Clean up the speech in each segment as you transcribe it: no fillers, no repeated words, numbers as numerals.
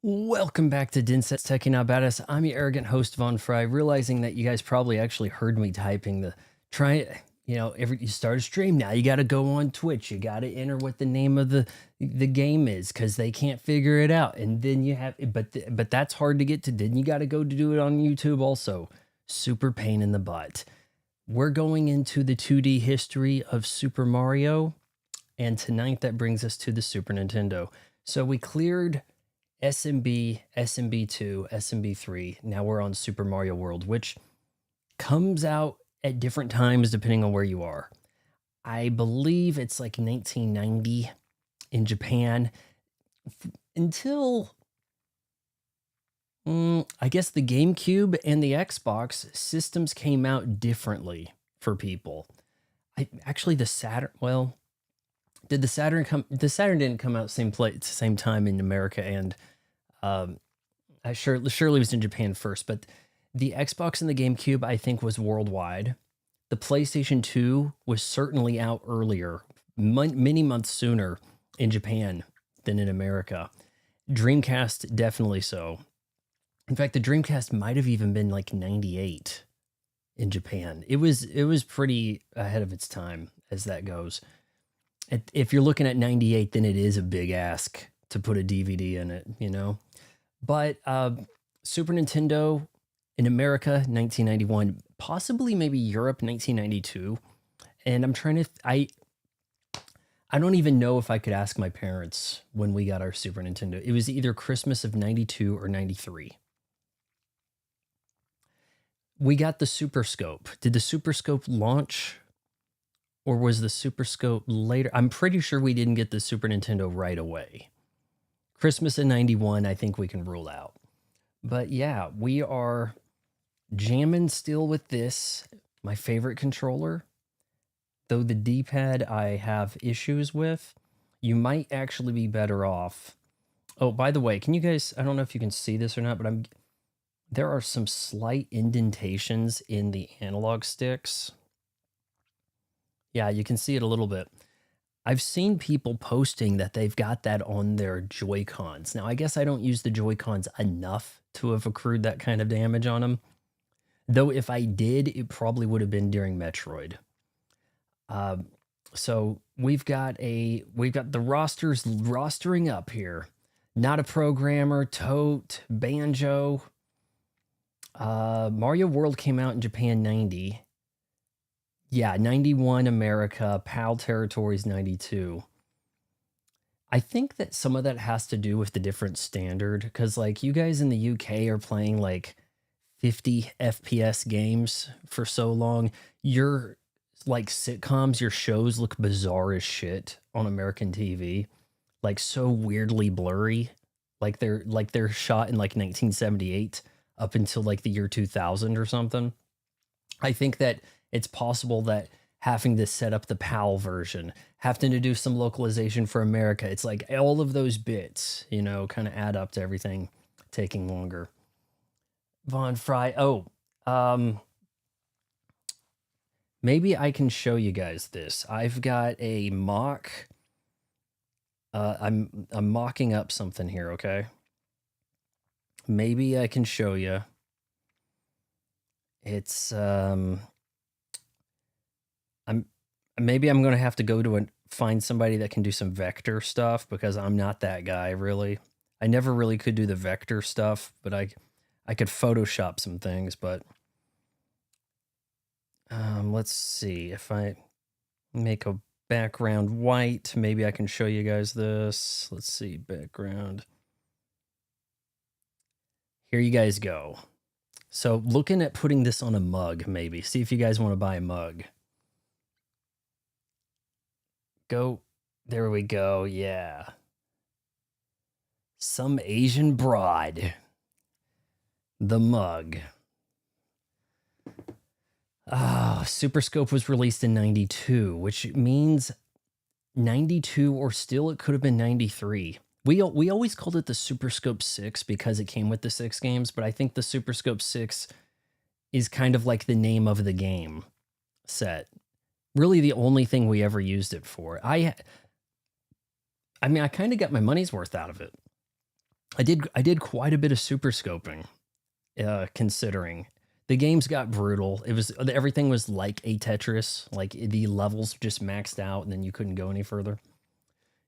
Welcome back to Dinset's Techie Not Badass. I'm your arrogant host, Von Fry, realizing that you guys probably actually heard me typing the every you start a stream now, you got to go on Twitch, you got to enter what the name of the game is because they can't figure it out, and then you have but that's hard to get to. Then you got to go to do it on YouTube also. Super pain in the butt. We're going into the 2D history of Super Mario, and tonight that brings us to the Super Nintendo. So we cleared SMB, SMB2, SMB3. Now we're on Super Mario World, which comes out at different times depending on where you are. I believe it's like 1990 in Japan until I guess the GameCube and the Xbox systems came out differently for people. The Saturn, well, did the Saturn come? The Saturn didn't come out same time in America, and surely was in Japan first. But the Xbox and the GameCube, I think, was worldwide. The PlayStation 2 was certainly out earlier, many months sooner in Japan than in America. Dreamcast, definitely so. In fact, the Dreamcast might have even been like 98 in Japan. It was pretty ahead of its time as that goes. If you're looking at 98, then it is a big ask to put a DVD in it, you know? But Super Nintendo in America, 1991, possibly maybe Europe, 1992. And I'm trying to, I don't even know if I could ask my parents when we got our Super Nintendo. It was either Christmas of 92 or 93. We got the Super Scope. Did the Super Scope launch, or was the Super Scope later? I'm pretty sure we didn't get the Super Nintendo right away. Christmas in 91, I think we can rule out. But yeah, we are jamming still with this, my favorite controller. Though the D-pad I have issues with, you might actually be better off. Oh, by the way, can you guys, I don't know if you can see this or not, but there are some slight indentations in the analog sticks. Yeah, you can see it a little bit. I've seen people posting that they've got that on their Joy-Cons. Now, I guess I don't use the Joy-Cons enough to have accrued that kind of damage on them. Though if I did, it probably would have been during Metroid. So we've got the rosters rostering up here. Not a Programmer, Tote, Banjo. Mario World came out in Japan 90. Yeah, 91 America, PAL Territories 92. I think that some of that has to do with the different standard, because like you guys in the UK are playing like 50 FPS games for so long. Your like sitcoms, your shows look bizarre as shit on American TV. Like so weirdly blurry. Like they're shot in like 1978 up until like the year 2000 or something. I think that it's possible that having to set up the PAL version, having to do some localization for America, it's like all of those bits, you know, kind of add up to everything taking longer. Von Fry. Oh, maybe I can show you guys this. I've got a mock. I'm mocking up something here, okay? Maybe I can show you. It's maybe I'm gonna have to go to find somebody that can do some vector stuff, because I'm not that guy really. I never really could do the vector stuff, but I could Photoshop some things. But let's see if I make a background white. Maybe I can show you guys this. Let's see, background. Here you guys go. So looking at putting this on a mug, maybe. See if you guys want to buy a mug. Go. There we go. Yeah. Some Asian broad. The mug. Super Scope was released in 92, which means 92, or still it could have been 93. We always called it the Super Scope 6 because it came with the 6 games, but I think the Super Scope 6 is kind of like the name of the game set. Really the only thing we ever used it for. I mean, I kind of got my money's worth out of it. I did quite a bit of super scoping, considering the games got brutal. It was everything was like a Tetris, like the levels just maxed out and then you couldn't go any further.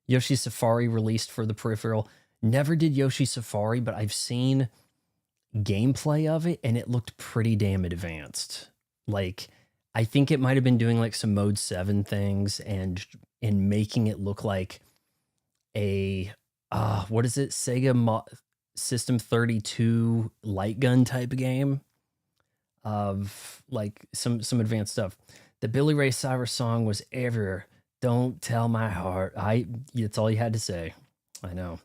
Yoshi Safari released for the peripheral. Never did Yoshi Safari, but I've seen gameplay of it and it looked pretty damn advanced. Like I think it might have been doing like some mode 7 things and making it look like a what is it? System 32 light gun type of game of like some advanced stuff. The Billy Ray Cyrus song was everywhere. Don't tell my heart. It's all you had to say. I know.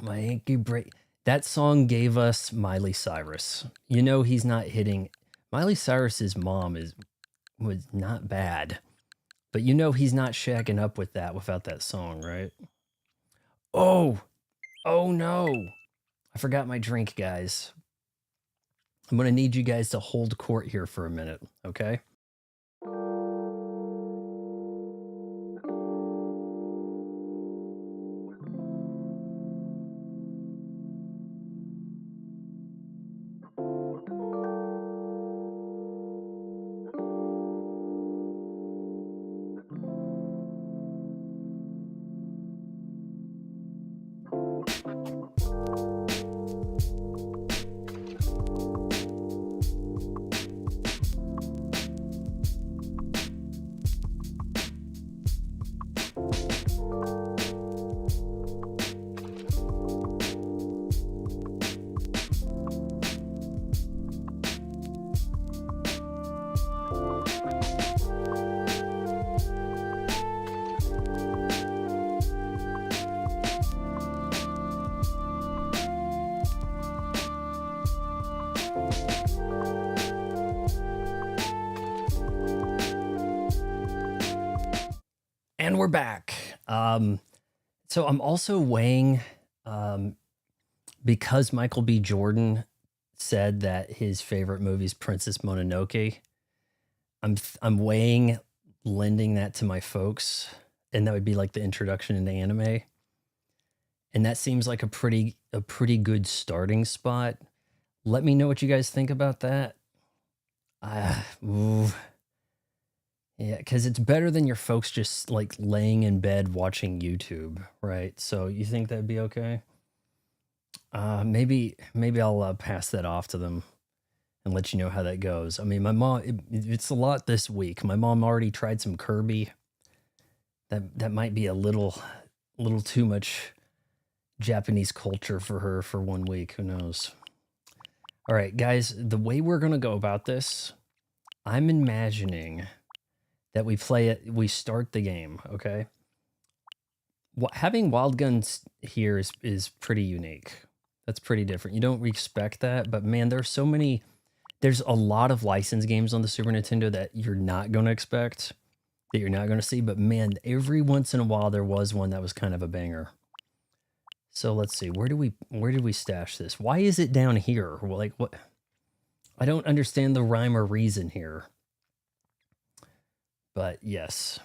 My Yankee break. That song gave us Miley Cyrus. You know he's not hitting. Miley Cyrus's mom was not bad, but you know he's not shacking up with that without that song, right? Oh, oh no! I forgot my drink, guys. I'm gonna need you guys to hold court here for a minute, okay? And we're back. So I'm also weighing, um, because Michael B. Jordan said that his favorite movie is Princess Mononoke. I'm weighing lending that to my folks, and that would be like the introduction into anime. And that seems like a pretty good starting spot. Let me know what you guys think about that. Ooh. Yeah, because it's better than your folks just like laying in bed watching YouTube, right? So you think that'd be okay? Maybe I'll pass that off to them and let you know how that goes. I mean, my mom, it's a lot this week. My mom already tried some Kirby. That might be a little too much Japanese culture for her for 1 week. Who knows? All right, guys, the way we're gonna go about this, I'm imagining that we play it, we start the game, okay? Having wild guns here is pretty unique. That's pretty different. You don't expect that, but man, there's a lot of licensed games on the Super Nintendo that you're not going to expect, that you're not going to see, but man, every once in a while there was one that was kind of a banger. So let's see, where did we stash this? Why is it down here? Well, like what? I don't understand the rhyme or reason here. But yes.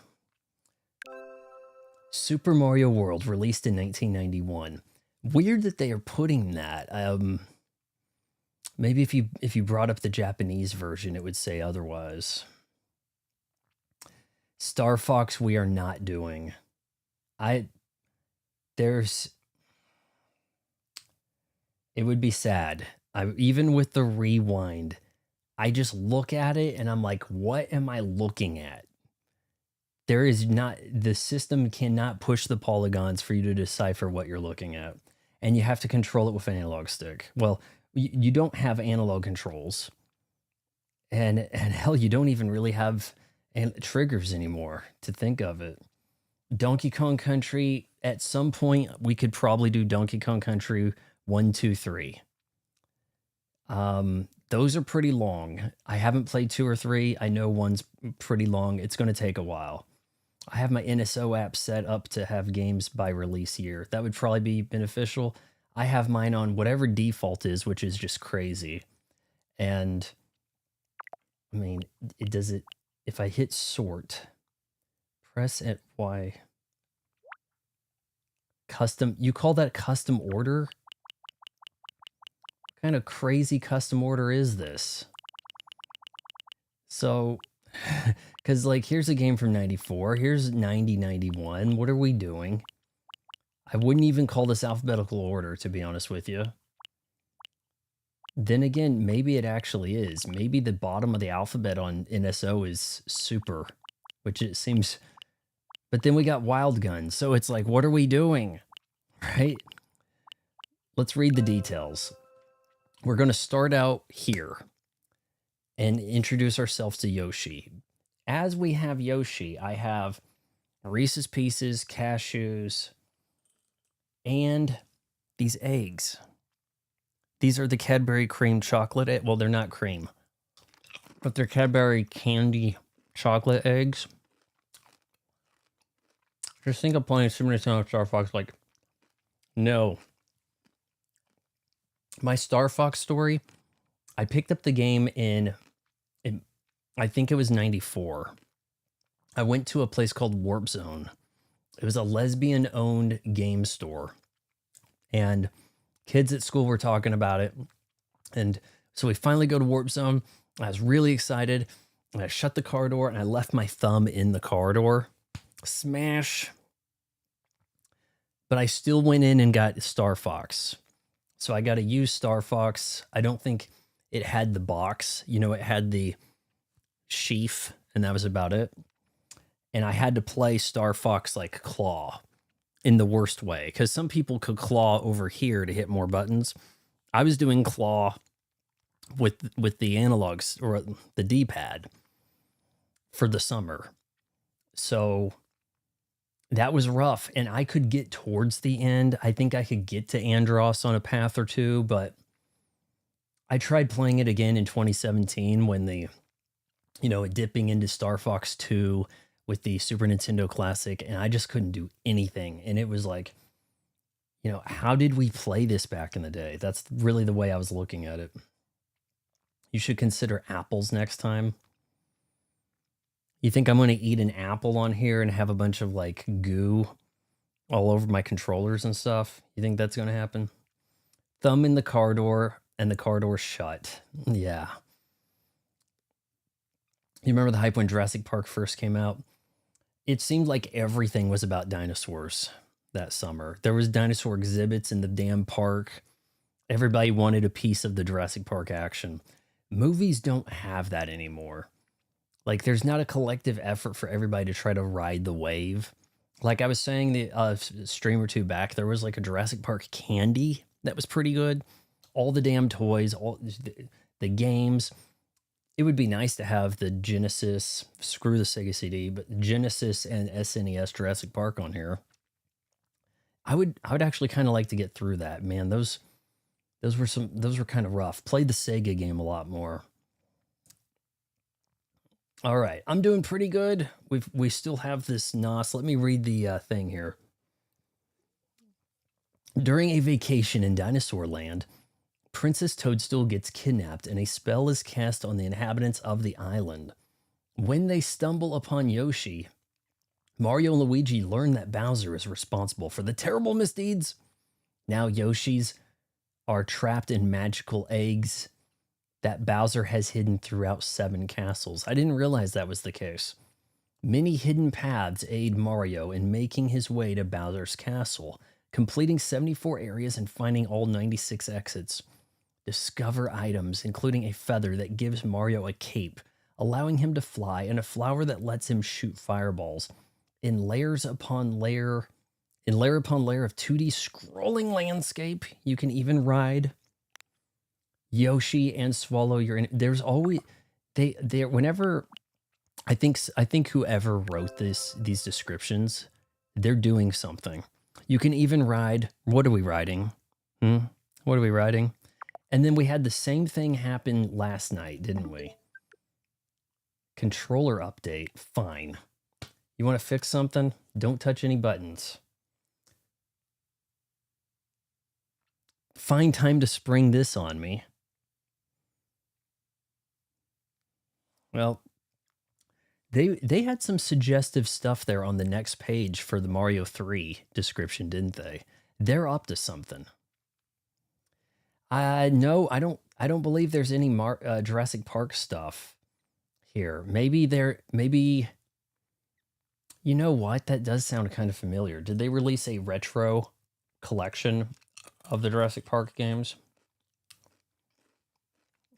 Super Mario World, released in 1991. Weird that they are putting that. Maybe if you brought up the Japanese version, it would say otherwise. Star Fox, we are not doing. There's. It would be sad. Even with the rewind, I just look at it and I'm like, what am I looking at? The system cannot push the polygons for you to decipher what you're looking at. And you have to control it with an analog stick. Well, you don't have analog controls. And hell, you don't even really have triggers anymore to think of it. Donkey Kong Country, at some point, we could probably do Donkey Kong Country 1, 2, 3. Those are pretty long. I haven't played 2 or 3. I know one's pretty long. It's going to take a while. I have my NSO app set up to have games by release year. That would probably be beneficial. I have mine on whatever default is, which is just crazy. And I mean, if I hit sort, press Y. Custom, you call that custom order? What kind of crazy custom order is this? So, because like here's a game from 94, here's 91. What are we doing? I wouldn't even call this alphabetical order, to be honest with you. Then again, maybe it actually is. Maybe the bottom of the alphabet on NSO is super, which it seems. But then we got wild guns, so it's like, what are we doing? Right? Let's read the details. We're going to start out here and introduce ourselves to Yoshi. As we have Yoshi, I have Reese's Pieces, cashews, and these eggs. These are the Cadbury cream chocolate. Well, they're not cream, but they're Cadbury candy chocolate eggs. Just think of playing Super Nintendo Star Fox like, no. My Star Fox story, I picked up the game in I think it was 94. I went to a place called Warp Zone. It was a lesbian-owned game store. And kids at school were talking about it. And so we finally go to Warp Zone. I was really excited. And I shut the car door and I left my thumb in the car door. Smash. But I still went in and got Star Fox. So I got a used Star Fox. I don't think it had the box. You know, it had the sheath, and that was about it. And I had to play Star Fox like claw in the worst way, because some people could claw over here to hit more buttons. I was doing claw with the analogs or the D-pad for the summer. So that was rough, and I could get towards the end. I think I could get to Andros on a path or two, but I tried playing it again in 2017 when dipping into Star Fox 2 with the Super Nintendo Classic, and I just couldn't do anything. And it was like, how did we play this back in the day? That's really the way I was looking at it. You should consider apples next time. You think I'm going to eat an apple on here and have a bunch of like goo all over my controllers and stuff? You think that's going to happen? Thumb in the car door and the car door shut. Yeah. You remember the hype when Jurassic Park first came out? It seemed like everything was about dinosaurs that summer. There was dinosaur exhibits in the damn park. Everybody wanted a piece of the Jurassic Park action. Movies don't have that anymore. Like, there's not a collective effort for everybody to try to ride the wave. Like I was saying the stream or two back, there was like a Jurassic Park candy that was pretty good. All the damn toys, all the games. It would be nice to have the Genesis, screw the Sega CD, but Genesis and SNES Jurassic Park on here. I would actually kind of like to get through that, man. Those were kind of rough. Played the Sega game a lot more. All right, I'm doing pretty good. We still have this NOS. Let me read the thing here. During a vacation in Dinosaur Land, Princess Toadstool gets kidnapped and a spell is cast on the inhabitants of the island. When they stumble upon Yoshi, Mario and Luigi learn that Bowser is responsible for the terrible misdeeds. Now Yoshis are trapped in magical eggs that Bowser has hidden throughout 7 castles. I didn't realize that was the case. Many hidden paths aid Mario in making his way to Bowser's castle, completing 74 areas and finding all 96 exits. Discover items, including a feather that gives Mario a cape, allowing him to fly, and a flower that lets him shoot fireballs. In layer upon layer of 2D scrolling landscape, you can even ride Yoshi and swallow your. There's always whenever I think whoever wrote these descriptions, they're doing something. You can even ride. What are we riding? What are we riding? And then we had the same thing happen last night, didn't we? Controller update. Fine. You want to fix something? Don't touch any buttons. Find time to spring this on me. Well, They had some suggestive stuff there on the next page for the Mario 3 description, didn't they? They're up to something. No, I don't believe there's any Jurassic Park stuff here. Maybe you know what? That does sound kind of familiar. Did they release a retro collection of the Jurassic Park games?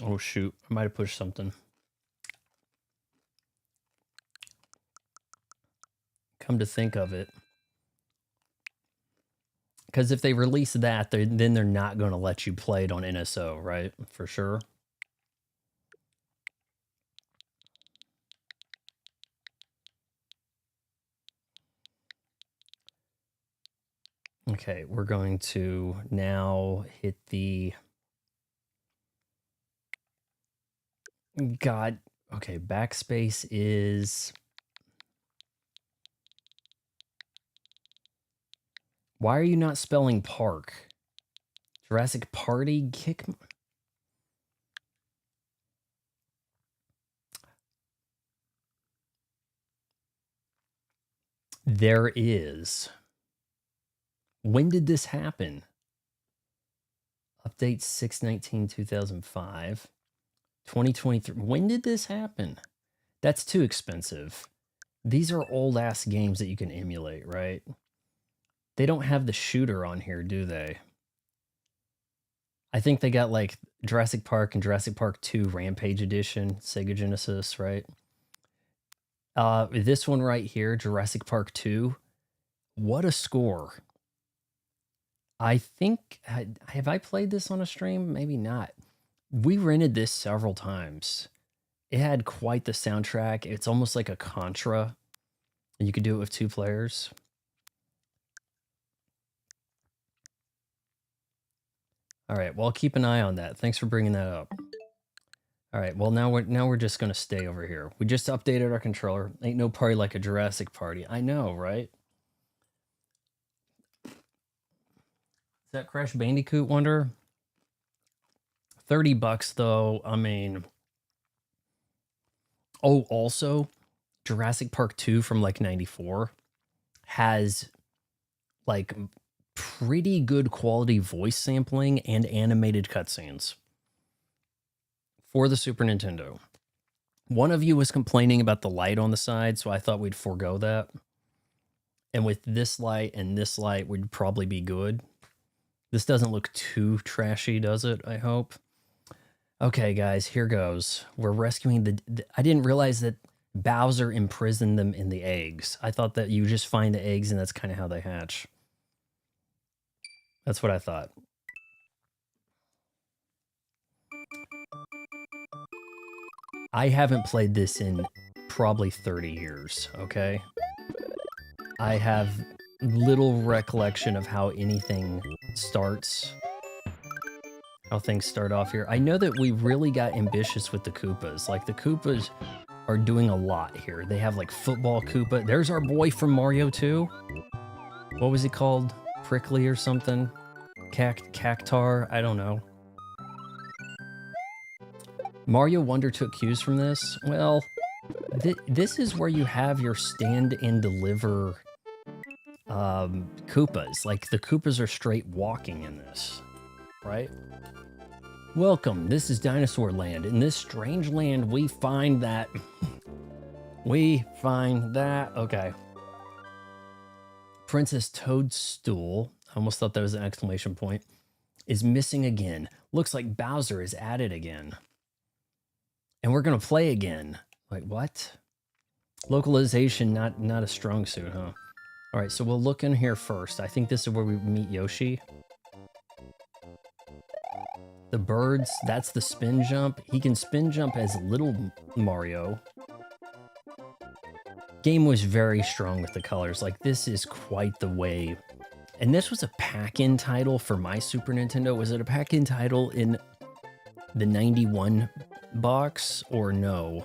Oh shoot, I might have pushed something. Come to think of it. Because if they release that, then they're not going to let you play it on NSO, right? For sure. Okay, we're going to now hit the... God, okay, backspace is... Why are you not spelling park? Jurassic Party kick... There is. When did this happen? Update 6/19/2005. 2023. When did this happen? That's too expensive. These are old-ass games that you can emulate, right? They don't have the shooter on here, do they? I think they got like Jurassic Park and Jurassic Park 2 Rampage Edition, Sega Genesis, right? This one right here, Jurassic Park 2. What a score. I think, have I played this on a stream? Maybe not. We rented this several times. It had quite the soundtrack. It's almost like a Contra. And you could do it with 2 players. All right, well, keep an eye on that. Thanks for bringing that up. All right, well, now we're just going to stay over here. We just updated our controller. Ain't no party like a Jurassic party. I know, right? Is that Crash Bandicoot Wonder? $30 though. I mean, oh, also Jurassic Park 2 from like 94 has like pretty good quality voice sampling and animated cutscenes for the Super Nintendo. One of you was complaining about the light on the side, so I thought we'd forego that. And with this light and this light would probably be good. This doesn't look too trashy, does it? I hope. Okay, guys, here goes. We're rescuing the... I didn't realize that Bowser imprisoned them in the eggs. I thought that you just find the eggs and that's kind of how they hatch. That's what I thought. I haven't played this in probably 30 years, okay? I have little recollection of how anything starts, how things start off here. I know that we really got ambitious with the Koopas. Like, the Koopas are doing a lot here. They have, like, football Koopa. There's our boy from Mario 2. What was he called? Prickly or something? Cactar? I don't know. Mario Wonder took cues from this. Well, this is where you have your stand and deliver Koopas. Like, the Koopas are straight walking in this, right? Welcome, this is Dinosaur Land. In this strange land, we find that... Okay. Princess Toadstool, I almost thought that was an exclamation point, is missing again. Looks like Bowser is at it again. And we're gonna play again. Like, what? Localization, not a strong suit, huh? All right, so we'll look in here first. I think this is where we meet Yoshi. The birds, that's the spin jump. He can spin jump as little Mario. Game was very strong with the colors. Like, this is quite the way. And this was a pack-in title for my Super Nintendo. Was it a pack-in title in the 91 box or no?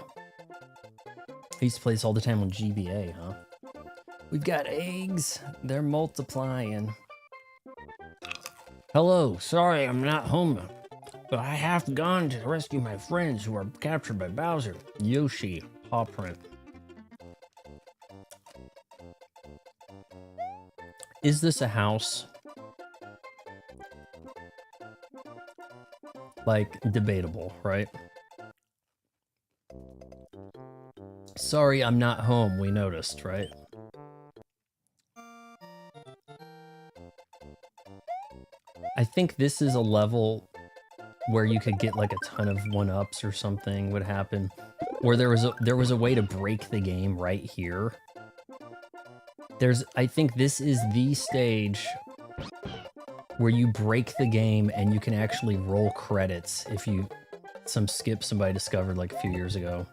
I used to play this all the time on GBA, huh? We've got eggs. They're multiplying. Hello, sorry I'm not home, but I have gone to rescue my friends who are captured by Bowser. Yoshi, paw print. Is this a house? Like, debatable, right? Sorry, I'm not home, we noticed, right? I think this is a level where you could get like a ton of one-ups or something would happen. Or there was a way to break the game right here. I think this is the stage where you break the game and you can actually roll credits if you some skip somebody discovered like a few years ago.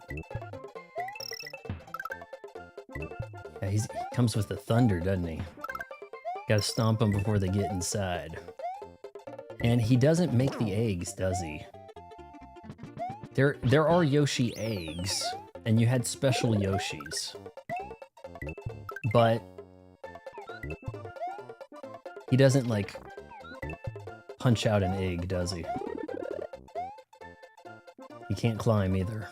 Yeah, he comes with the thunder, doesn't he? Gotta stomp them before they get inside. And he doesn't make the eggs, does he? There are Yoshi eggs, and you had special Yoshis. But he doesn't, like, punch out an egg, does he? He can't climb either.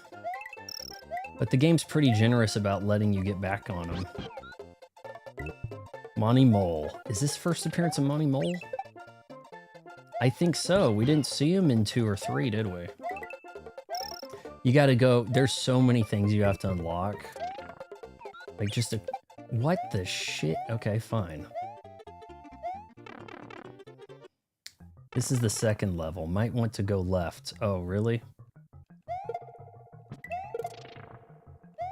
But the game's pretty generous about letting you get back on him. Monty Mole. Is this first appearance of Monty Mole? I think so. We didn't see him in 2 or 3, did we? You gotta go. There's so many things you have to unlock. Like just a... What the shit? Okay, fine. This is the second level. Might want to go left. Oh, really?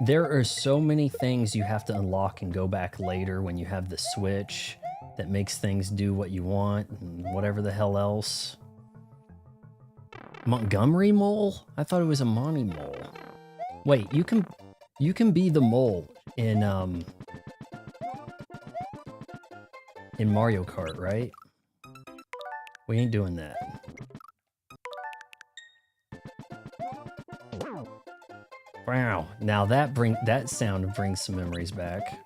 There are so many things you have to unlock and go back later when you have the Switch that makes things do what you want and whatever the hell else. Montgomery Mole? I thought it was a Monty Mole. Wait, you can be the mole in Mario Kart, right? We ain't doing that. Wow. Now that sound brings some memories back.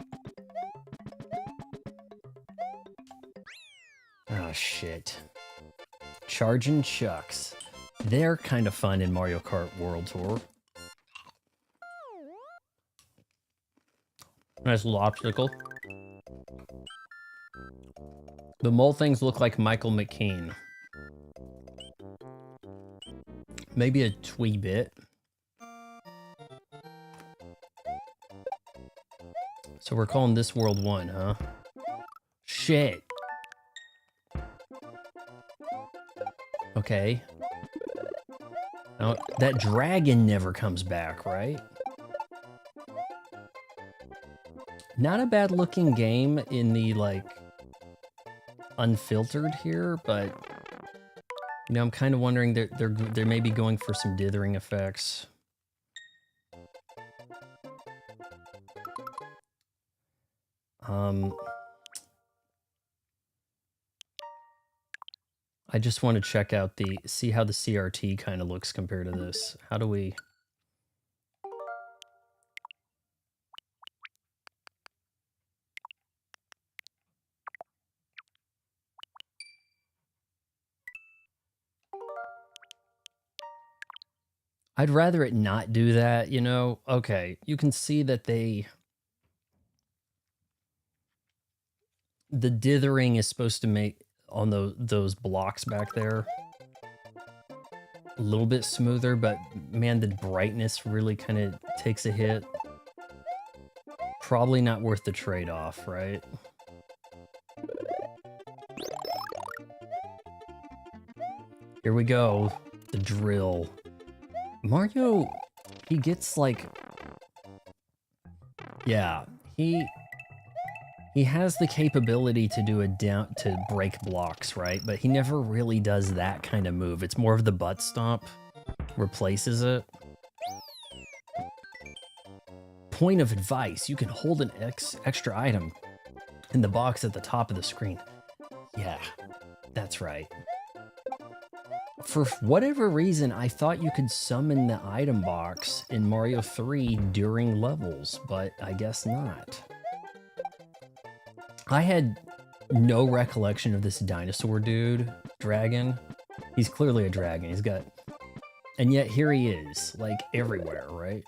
Oh shit. Charging Chucks. They're kind of fun in Mario Kart World Tour. Nice little obstacle. The mole things look like Michael McKean. Maybe a twee bit. So we're calling this World 1, huh? Shit. Okay. Now, that dragon never comes back, right? Not a bad looking game in the, like, unfiltered here, but, you know, I'm kind of wondering they're maybe going for some dithering effects. I just want to check out see how the CRT kind of looks compared to this. How do we... I'd rather it not do that, you know? Okay, you can see that the dithering is supposed to make on those blocks back there a little bit smoother, but man, the brightness really kind of takes a hit. Probably not worth the trade-off, right? Here we go. The drill. Mario, he gets like... Yeah, he has the capability to do to break blocks, right? But he never really does that kind of move. It's more of the butt stomp replaces it. Point of advice, you can hold an extra item in the box at the top of the screen. Yeah, that's right. For whatever reason, I thought you could summon the item box in Mario 3 during levels, but I guess not. I had no recollection of this dinosaur dude, dragon. He's clearly a dragon. He's got... And yet here he is, like, everywhere, right?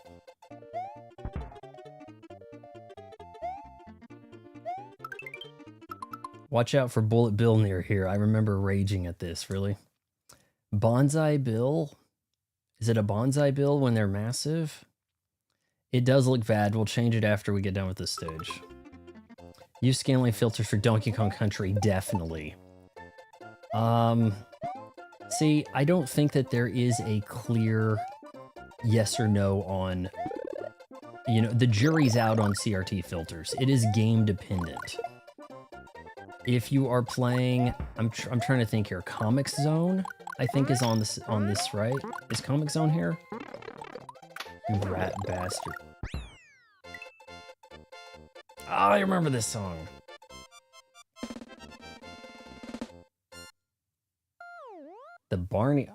Watch out for Bullet Bill near here. I remember raging at this, really. Bonsai Bill? Is it a Bonsai Bill when they're massive? It does look bad. We'll change it after we get done with this stage. Use scaling filters for Donkey Kong Country, definitely. See, I don't think that there is a clear yes or no on, you know, the jury's out on CRT filters. It is game dependent. If you are playing, I'm trying to think here, Comic Zone, I think is on this, right? Is Comic Zone here? You rat bastard. Oh, I remember this song. The Barney,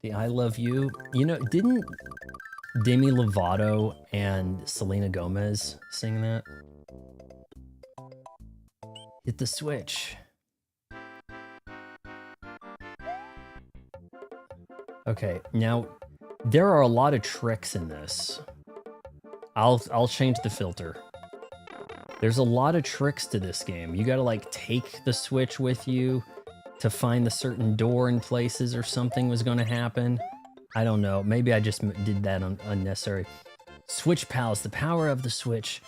the I Love You, you know, didn't Demi Lovato and Selena Gomez sing that? Hit the switch. Okay, now there are a lot of tricks in this. I'll change the filter. There's a lot of tricks to this game. You gotta like take the switch with you to find the certain door in places or something was gonna happen. I don't know, maybe I just did that unnecessary. Switch pals, the power of the switch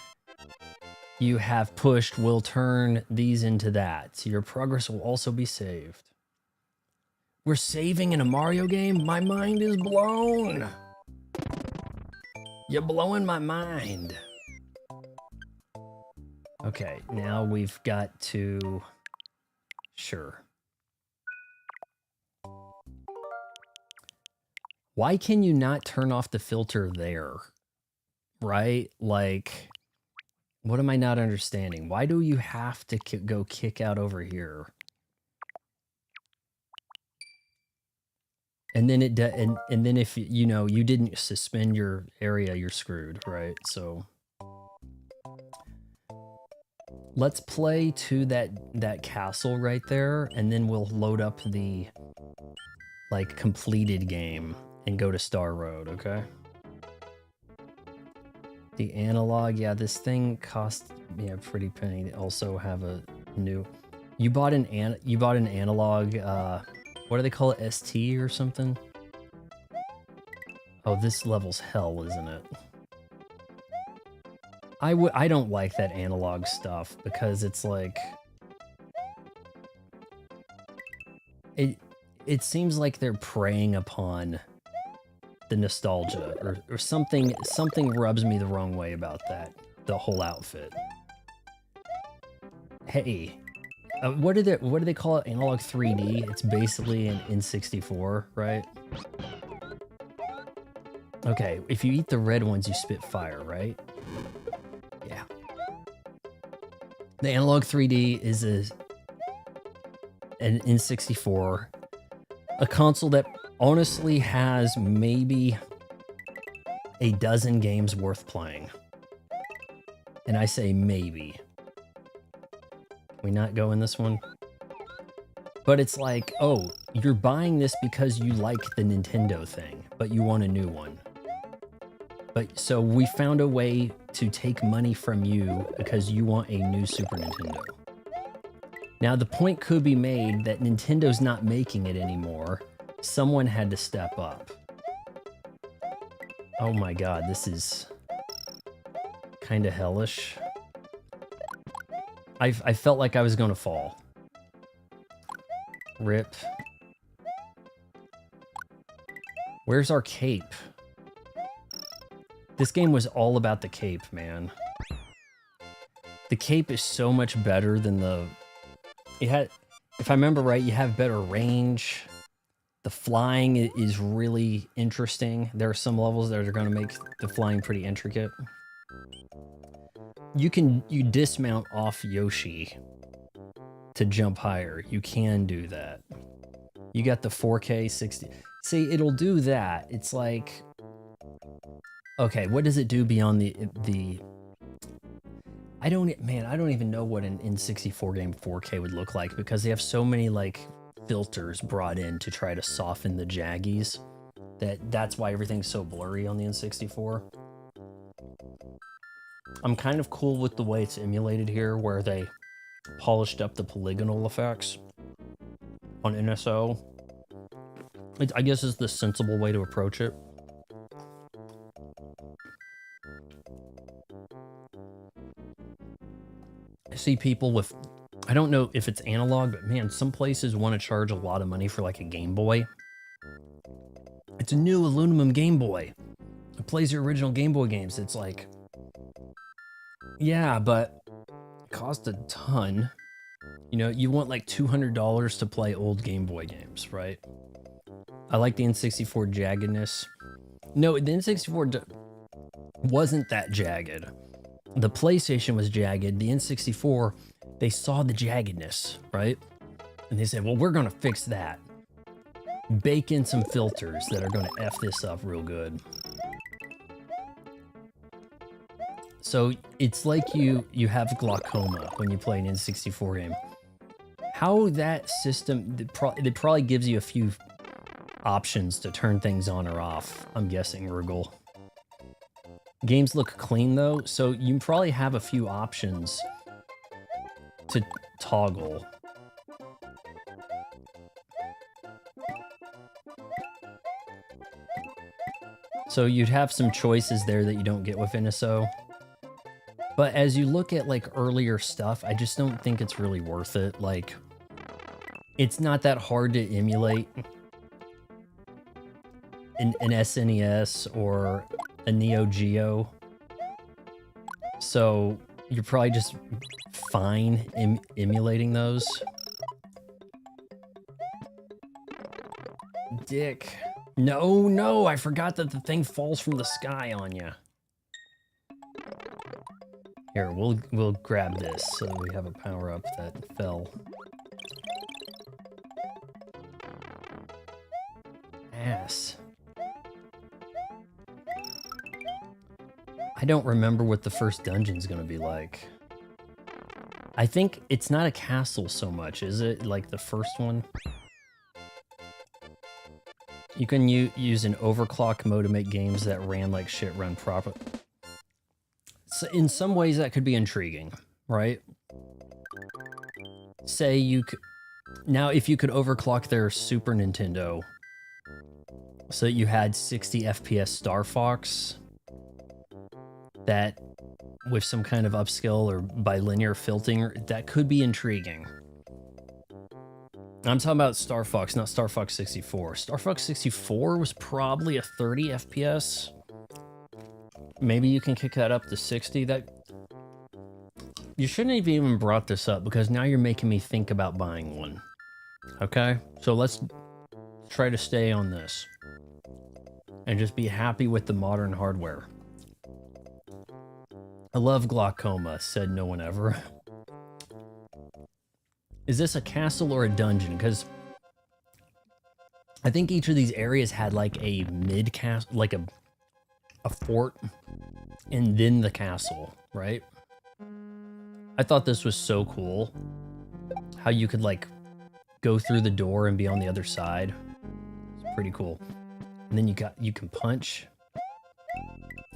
you have pushed will turn these into that. So your progress will also be saved. We're saving in a Mario game? My mind is blown. You're blowing my mind. Okay, now we've got to... Sure. Why can you not turn off the filter there? Right? Like, what am I not understanding? Why do you have to go kick out over here? And then and then if you know you didn't suspend your area, you're screwed, right? So let's play to that castle right there, and then we'll load up the like completed game and go to Star Road, okay? The analog, yeah, this thing cost me a pretty penny to also have a new. You bought an analog. What do they call it? ST or something? Oh, this level's hell, isn't it? I don't like that analog stuff because it's like it seems like they're preying upon the nostalgia or something rubs me the wrong way about that, the whole outfit. Hey, what do they call it? Analog 3D. It's basically an N64, right? Okay, if you eat the red ones, you spit fire, right? Yeah. The Analog 3D is an N64, a console that honestly has maybe a dozen games worth playing. And I say maybe. Can we not go in this one? But it's like, oh, you're buying this because you like the Nintendo thing, but you want a new one. But so we found a way to take money from you because you want a new Super Nintendo. Now the point could be made that Nintendo's not making it anymore. Someone had to step up. Oh my god, this is kind of hellish. I felt like I was gonna fall. Rip. Where's our cape? This game was all about the cape, man. The cape is so much better than the... It had, if I remember right, you have better range. The flying is really interesting. There are some levels that are going to make the flying pretty intricate. You dismount off Yoshi to jump higher. You can do that. You got the 4K 60. See, it'll do that. It's like... Okay, what does it do beyond the... I don't even know what an N64 game 4K would look like because they have so many like filters brought in to try to soften the jaggies that's why everything's so blurry on the N64. I'm kind of cool with the way it's emulated here where they polished up the polygonal effects on NSO. I guess is the sensible way to approach it. I see people with, I don't know if it's analog, but man, some places want to charge a lot of money for like a Game Boy. It's a new aluminum Game Boy. It plays your original Game Boy games. It's like, yeah, but it costs a ton. You know, you want like $200 to play old Game Boy games, right? I like the N64 jaggedness. No, the N64 wasn't that jagged. The PlayStation was jagged. The N64, they saw the jaggedness, right? And they said, well, we're going to fix that. Bake in some filters that are going to F this up real good. So it's like you have glaucoma when you play an N64 game. How that system, it probably gives you a few options to turn things on or off, I'm guessing, Rugal. Games look clean though, so you probably have a few options to toggle. So you'd have some choices there that you don't get with NSO. But as you look at like earlier stuff, I just don't think it's really worth it. Like, it's not that hard to emulate an SNES or a Neo Geo. So you're probably just fine emulating those. Dick. No, I forgot that the thing falls from the sky on you. Here, we'll grab this so we have a power-up that fell. Ass. I don't remember what the first dungeon's gonna be like. I think it's not a castle so much, is it? Like the first one? You can use an overclock mode to make games that ran like shit run proper. So in some ways that could be intriguing, right? Say you could... Now if you could overclock their Super Nintendo so that you had 60 FPS Star Fox, that with some kind of upscale or bilinear filtering, that could be intriguing. I'm talking about Star Fox, not Star Fox 64. Star Fox 64 was probably a 30 FPS. Maybe you can kick that up to 60. That you shouldn't have even brought this up because now you're making me think about buying one. Okay? So let's try to stay on this and just be happy with the modern hardware. I love glaucoma, said no one ever. Is this a castle or a dungeon? Because I think each of these areas had like a mid-castle, like a fort, and then the castle, right? I thought this was so cool. How you could like go through the door and be on the other side. It's pretty cool. And then you can punch.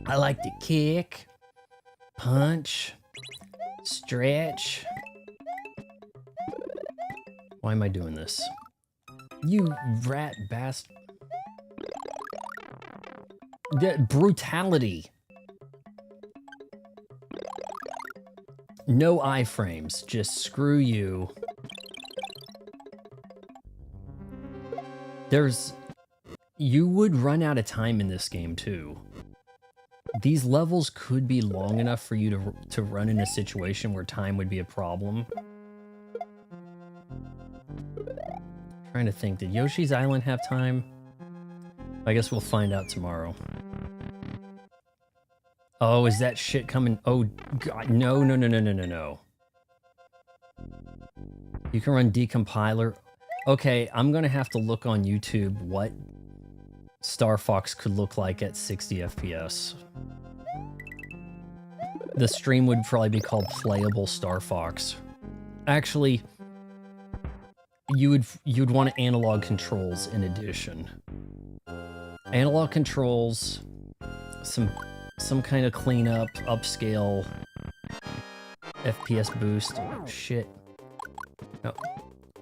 I like to kick, punch, stretch. Why am I doing this? You rat bastard. Brutality. No iframes, just screw you. You would run out of time in this game too. These levels could be long enough for you to run in a situation where time would be a problem. Trying to think, did Yoshi's Island have time? I guess we'll find out tomorrow. Oh, is that shit coming? Oh, God, no. You can run decompiler. Okay, I'm gonna have to look on YouTube what Star Fox could look like at 60 FPS. The stream would probably be called Playable Star Fox. Actually, you'd want analog controls in addition. Analog controls, some kind of cleanup, upscale, FPS boost. Oh, shit. Oh.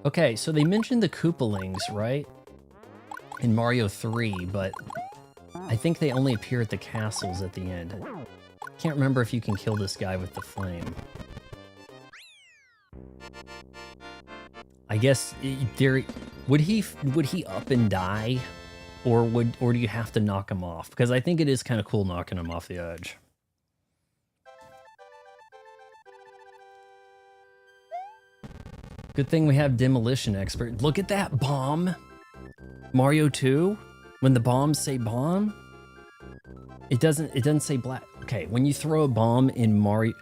Okay, so they mentioned the Koopalings, right? In Mario 3, but I think they only appear at the castles at the end. Can't remember if you can kill this guy with the flame. I guess there would he up and die, or do you have to knock him off? Because I think it is kind of cool knocking him off the edge. Good thing we have Demolition Expert. Look at that bomb! Mario 2, when the bombs say bomb, it doesn't say black. Okay, when you throw a bomb in Mario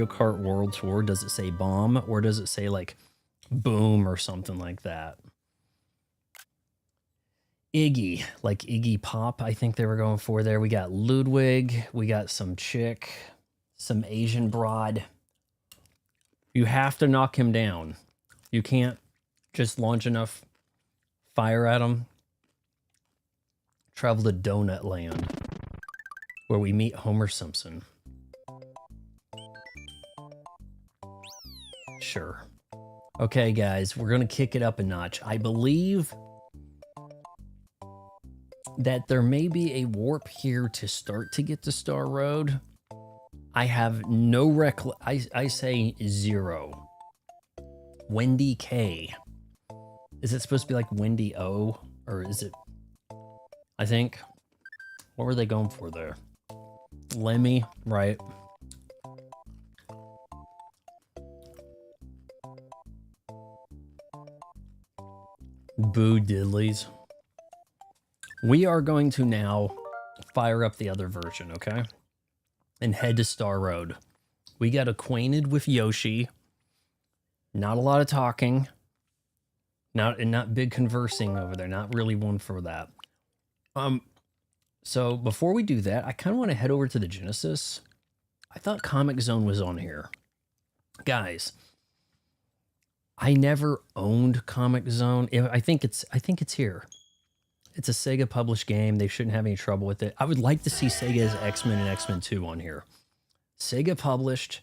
Kart World Tour, does it say bomb or does it say like boom or something like that? Iggy, like Iggy Pop, I think they were going for there. We got Ludwig, we got some chick, some Asian broad. You have to knock him down. You can't just launch enough fire at him. Travel to Donut Land, where we meet Homer Simpson. Sure. Okay, guys, we're gonna kick it up a notch. I believe that there may be a warp here to start to get to Star Road. I have no I say 0. Wendy K. Is it supposed to be like Wendy O? Or is it... I think... What were they going for there? Lemmy, right? Boo diddlies. We are going to now fire up the other version, okay? And head to Star Road. We got acquainted with Yoshi. Not a lot of talking. Not big conversing over there. Not really one for that. So before we do that, I kind of want to head over to the Genesis. I thought Comic Zone was on here. Guys, I never owned Comic Zone. I think it's here. It's a Sega published game. They shouldn't have any trouble with it. I would like to see Sega's X-Men and X-Men 2 on here. Sega published.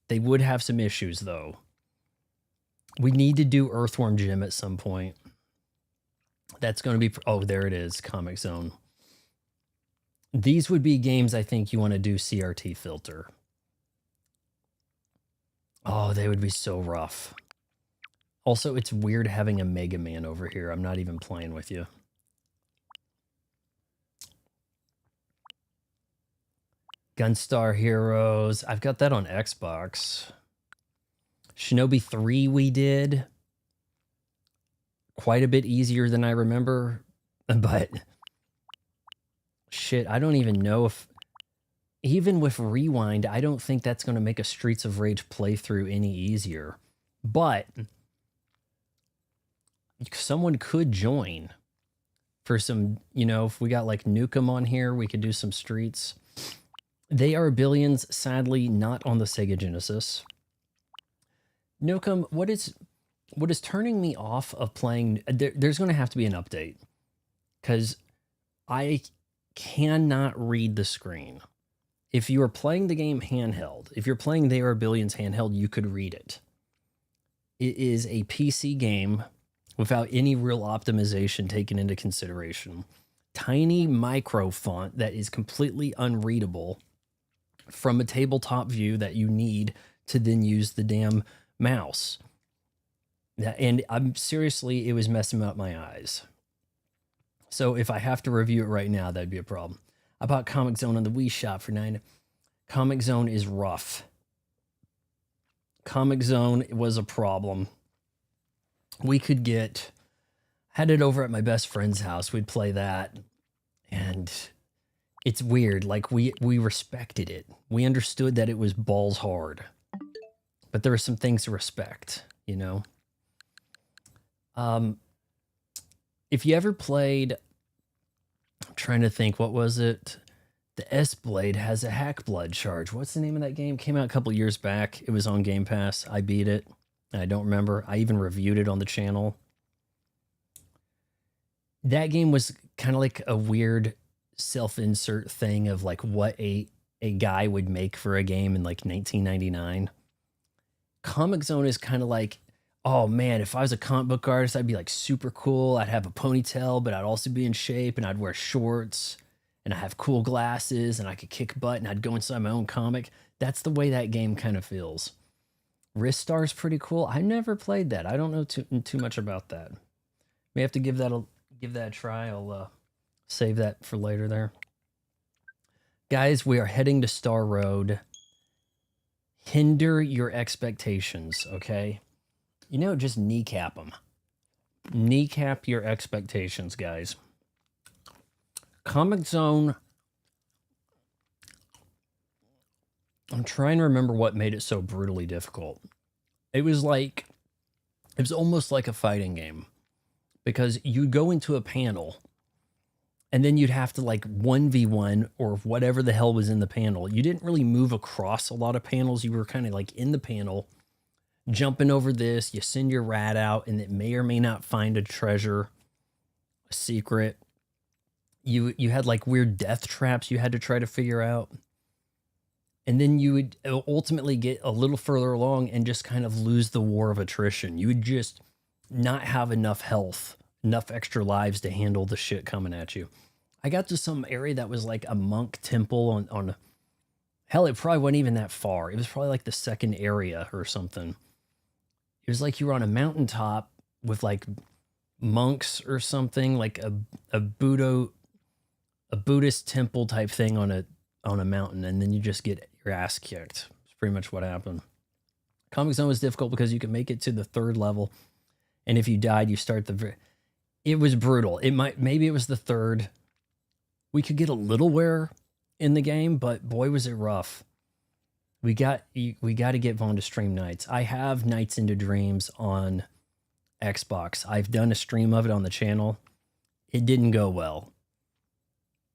They would have some issues though. We need to do Earthworm Jim at some point. That's going to be... Oh, there it is. Comic Zone. These would be games I think you want to do CRT filter. Oh, they would be so rough. Also, it's weird having a Mega Man over here. I'm not even playing with you. Gunstar Heroes. I've got that on Xbox. Shinobi 3 we did. Quite a bit easier than I remember. But... shit, I don't even know if... Even with Rewind, I don't think that's going to make a Streets of Rage playthrough any easier. But... someone could join. For some, you know, if we got like Nukem on here, we could do some Streets. They Are Billions, sadly, not on the Sega Genesis. Nukem, what is turning me off of playing... There's going to have to be an update. Because I cannot read the screen. If you are playing the game handheld, if you're playing They Are Billions handheld, you could read it. It is a PC game without any real optimization taken into consideration. Tiny micro font that is completely unreadable from a tabletop view that you need to then use the damn mouse. And I'm seriously, it was messing up my eyes. So if I have to review it right now, that'd be a problem. I bought Comic Zone on the Wii Shop for $9. Comic Zone is rough. Comic Zone was a problem. We could had it over at my best friend's house. We'd play that. And it's weird. Like we respected it. We understood that it was balls hard. But there were some things to respect, you know? If you ever played, I'm trying to think, what was it? The S-Blade has a hack blood charge. What's the name of that game? Came out a couple years back. It was on Game Pass. I beat it. I don't remember. I even reviewed it on the channel. That game was kind of like a weird self-insert thing of like what a guy would make for a game in like 1999. Comic Zone is kind of like Oh man, if I was a comic book artist, I'd be like super cool. I'd have a ponytail, but I'd also be in shape and I'd wear shorts and I have cool glasses and I could kick butt and I'd go inside my own comic. That's the way that game kind of feels. Ristar's pretty cool. I never played that. I don't know too much about that. May have to give that a try. I'll save that for later there. Guys, we are heading to Star Road. Hinder your expectations, okay? You know, just kneecap them. Kneecap your expectations, guys. Comic Zone. I'm trying to remember what made it so brutally difficult. It was almost like a fighting game because you go into a panel and then you'd have to like 1v1 or whatever the hell was in the panel. You didn't really move across a lot of panels. You were kind of like in the panel, jumping over this. You send your rat out and it may or may not find a treasure, a secret. You had like weird death traps you had to try to figure out. And then you would ultimately get a little further along and just kind of lose the war of attrition. You would just not have enough health, enough extra lives to handle the shit coming at you. I got to some area that was like a monk temple on hell, it probably wasn't even that far. It was probably like the second area or something. It was like you were on a mountaintop with like monks or something, like a Buddhist temple type thing on a mountain, and then you just get your ass kicked. It's pretty much what happened. Comic Zone was difficult because you could make it to the 3rd level, and if you died, you start it was brutal. Maybe it was the 3rd. We could get a little wear in the game, but boy was it rough. We got to get Vaughn to stream Nights. I have Nights into Dreams on Xbox. I've done a stream of it on the channel. It didn't go well.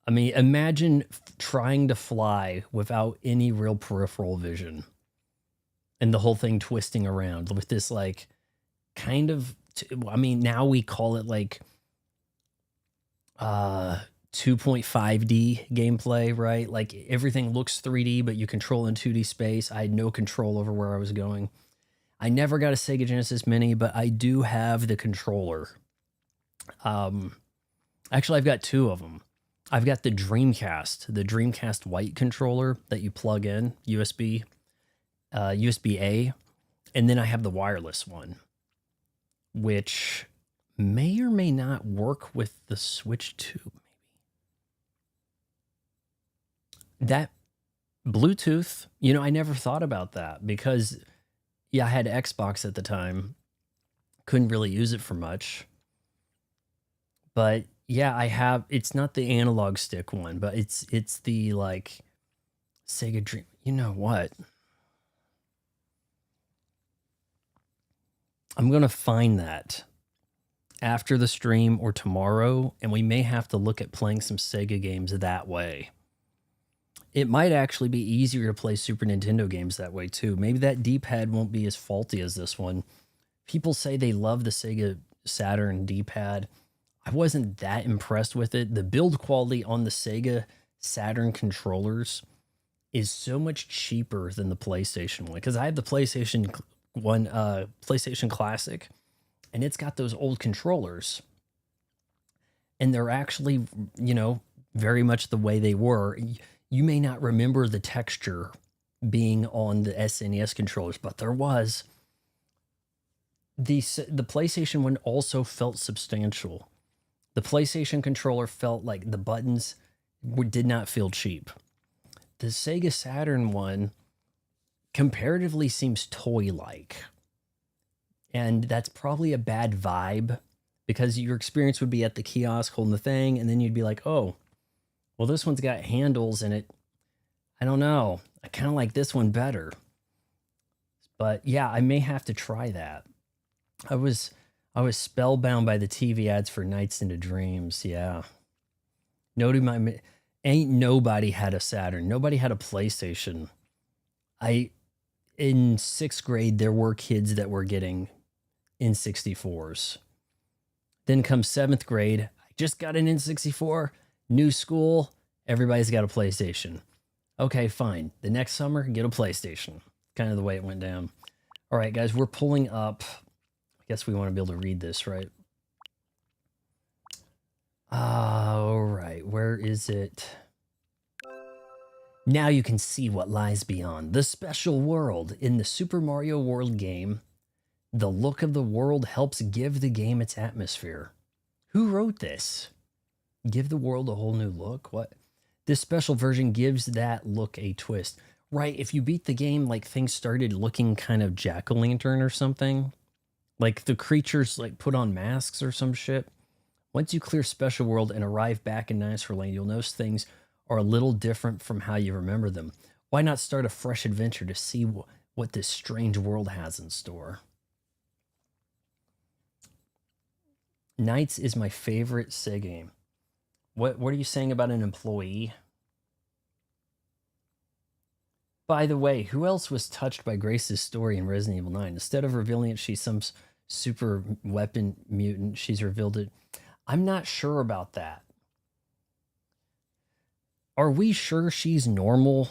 I mean, imagine trying to fly without any real peripheral vision and the whole thing twisting around with this like kind of, I mean, now we call it like 2.5D gameplay, right? Like everything looks 3D, but you control in 2D space. I had no control over where I was going. I never got a Sega Genesis Mini, but I do have the controller. Actually, I've got 2 of them. I've got the Dreamcast white controller that you plug in, USB A, and then I have the wireless one, which may or may not work with the Switch 2, maybe. That Bluetooth, you know, I never thought about that because, yeah, I had Xbox at the time. Couldn't really use it for much. But yeah, I have, it's not the analog stick one, but it's the like Sega Dream. You know what? I'm going to find that after the stream or tomorrow, and we may have to look at playing some Sega games that way. It might actually be easier to play Super Nintendo games that way too. Maybe that D-pad won't be as faulty as this one. People say they love the Sega Saturn D-pad. I wasn't that impressed with it. The build quality on the Sega Saturn controllers is so much cheaper than the PlayStation one, because I have the PlayStation one, PlayStation Classic, and it's got those old controllers, and they're actually, you know, very much the way they were. You may not remember the texture being on the SNES controllers, but there was. The PlayStation one also felt substantial. The PlayStation controller felt like the buttons did not feel cheap. The Sega Saturn one comparatively seems toy-like. And that's probably a bad vibe because your experience would be at the kiosk holding the thing, and then you'd be like, oh, well, this one's got handles in it. I don't know. I kind of like this one better. But yeah, I may have to try that. I was spellbound by the TV ads for Nights into Dreams. Yeah. Ain't nobody had a Saturn. Nobody had a PlayStation. In 6th grade, there were kids that were getting N64s. Then comes 7th grade, I just got an N64, new school, everybody's got a PlayStation. Okay, fine. The next summer, get a PlayStation. Kind of the way it went down. All right, guys, we're pulling up guess we want to be able to read this, right? All right, where is it? Now you can see what lies beyond the special world. In the Super Mario World game, the look of the world helps give the game its atmosphere. Who wrote this? Give the world a whole new look? What? This special version gives that look a twist. Right, if you beat the game, like things started looking kind of jack-o'-lantern or something. Like the creatures like put on masks or some shit. Once you clear Special World and arrive back in Dinosaur Lane, you'll notice things are a little different from how you remember them. Why not start a fresh adventure to see what this strange world has in store? Knights is my favorite Sega game. What are you saying about an employee? By the way, who else was touched by Grace's story in Resident Evil 9? Instead of revealing it, she's some super weapon mutant, she's revealed it. I'm not sure about that. Are we sure she's normal,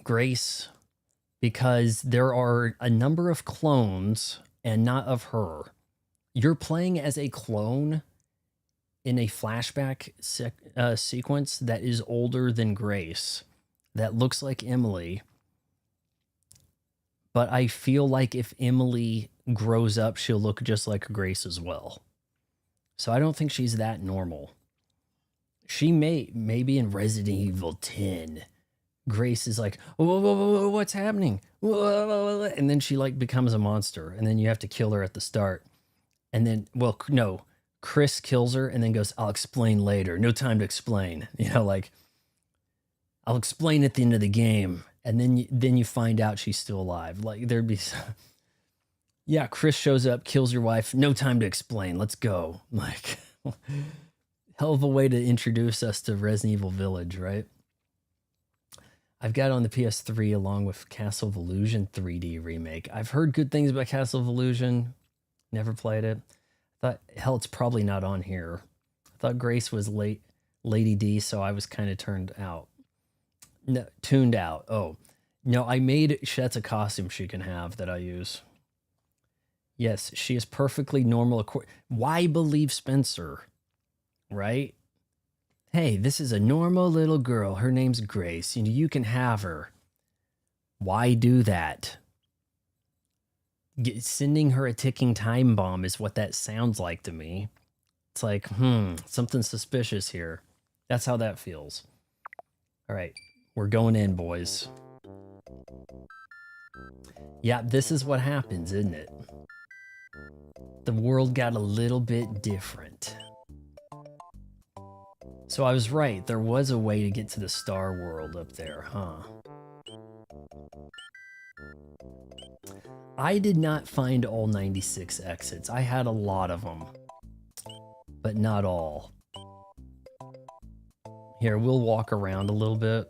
Grace? Because there are a number of clones and not of her. You're playing as a clone in a flashback sequence that is older than Grace, that looks like Emily. But I feel like if Emily grows up, she'll look just like Grace as well. So I don't think she's that normal. She maybe in Resident Evil 10, Grace is like, whoa, whoa, whoa, what's happening? Whoa, and then she like becomes a monster, and then you have to kill her at the start. And then, well, no, Chris kills her and then goes, I'll explain later. No time to explain. You know, like, I'll explain at the end of the game. And then you find out she's still alive. Like, there'd be... Yeah, Chris shows up, kills your wife. No time to explain. Let's go. Like, hell of a way to introduce us to Resident Evil Village, right? I've got it on the PS3 along with Castle of Illusion 3D remake. I've heard good things about Castle of Illusion. Never played it. Thought, hell, it's probably not on here. I thought Grace was Lady D, so I was kind of tuned out. Oh, no, I made... That's a costume she can have that I use. Yes, she is perfectly normal. Why believe Spencer? Right? Hey, this is a normal little girl. Her name's Grace. You can have her. Why do that? Sending her a ticking time bomb is what that sounds like to me. It's like, something suspicious here. That's how that feels. All right, we're going in, boys. Yeah, this is what happens, isn't it? The world got a little bit different. So I was right, there was a way to get to the Star World up there, huh? I did not find all 96 exits. I had a lot of them, but not all. Here, we'll walk around a little bit.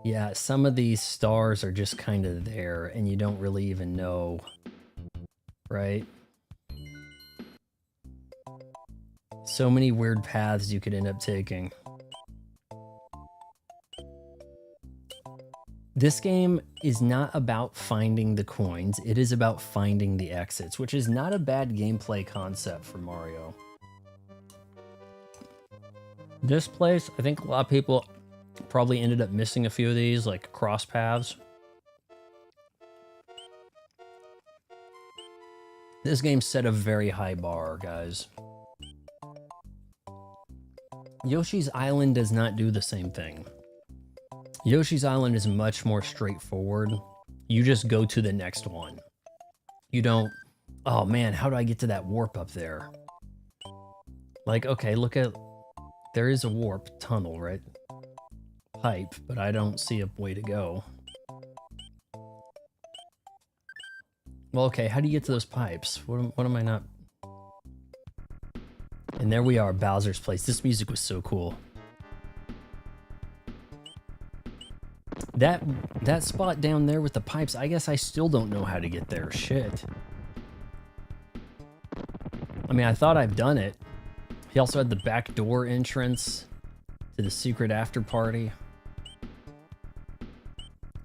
Yeah, some of these stars are just kind of there, and you don't really even know, right? So many weird paths you could end up taking. This game is not about finding the coins, it is about finding the exits, which is not a bad gameplay concept for Mario. This place, I think a lot of people probably ended up missing a few of these, like cross paths. This game set a very high bar, guys. Yoshi's Island does not do the same thing. Yoshi's Island is much more straightforward. You just go to the next one. You don't, oh man, how do I get to that warp up there? Like, okay, look at, there is a warp tunnel, right? Pipe, but I don't see a way to go. Well, okay, how do you get to those pipes? What am I not? And there we are, Bowser's Place. This music was so cool. That spot down there with the pipes, I guess I still don't know how to get there. Shit. I mean, I thought I've done it. He also had the back door entrance to the secret after party.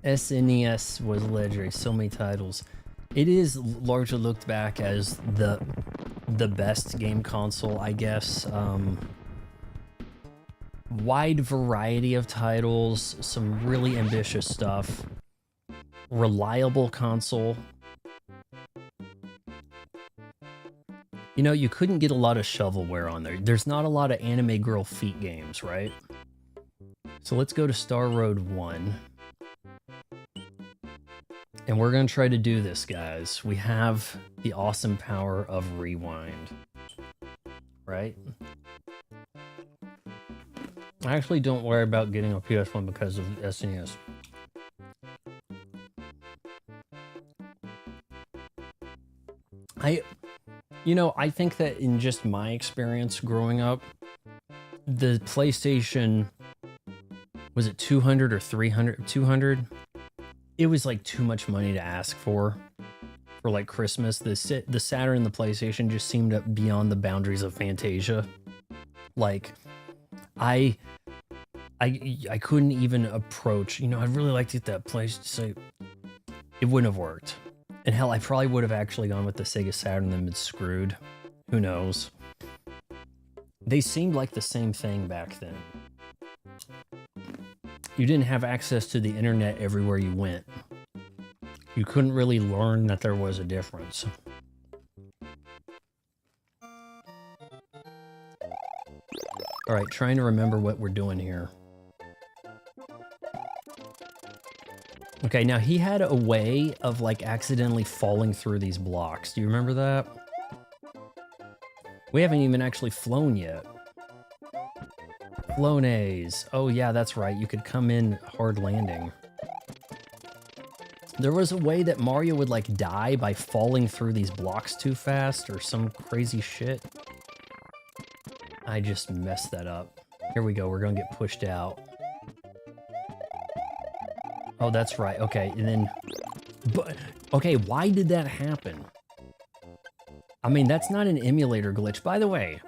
SNES was legendary. So many titles. It is largely looked back as the best game console, I guess. Wide variety of titles, some really ambitious stuff. Reliable console. You know, you couldn't get a lot of shovelware on there. There's not a lot of anime girl feet games, right? So let's go to Star Road 1. And we're going to try to do this, guys. We have the awesome power of rewind. Right? I actually don't worry about getting a PS1 because of SNES. I think that in just my experience growing up, the PlayStation, was it 200 or 300? 200? It was like too much money to ask for like Christmas. The Saturn and the PlayStation just seemed beyond the boundaries of Fantasia. Like, I couldn't even approach, I'd really like to get that place to say it wouldn't have worked. And hell, I probably would have actually gone with the Sega Saturn and been screwed. Who knows? They seemed like the same thing back then. You didn't have access to the internet everywhere you went. You couldn't really learn that there was a difference. All right, trying to remember what we're doing here. Okay, now he had a way of like accidentally falling through these blocks. Do you remember that? We haven't even actually flown yet. Flonays. Oh yeah, that's right. You could come in hard landing. There was a way that Mario would like die by falling through these blocks too fast or some crazy shit. I just messed that up. Here we go. We're gonna get pushed out. Oh, that's right. Okay, and then... But, okay, why did that happen? I mean, that's not an emulator glitch. By the way,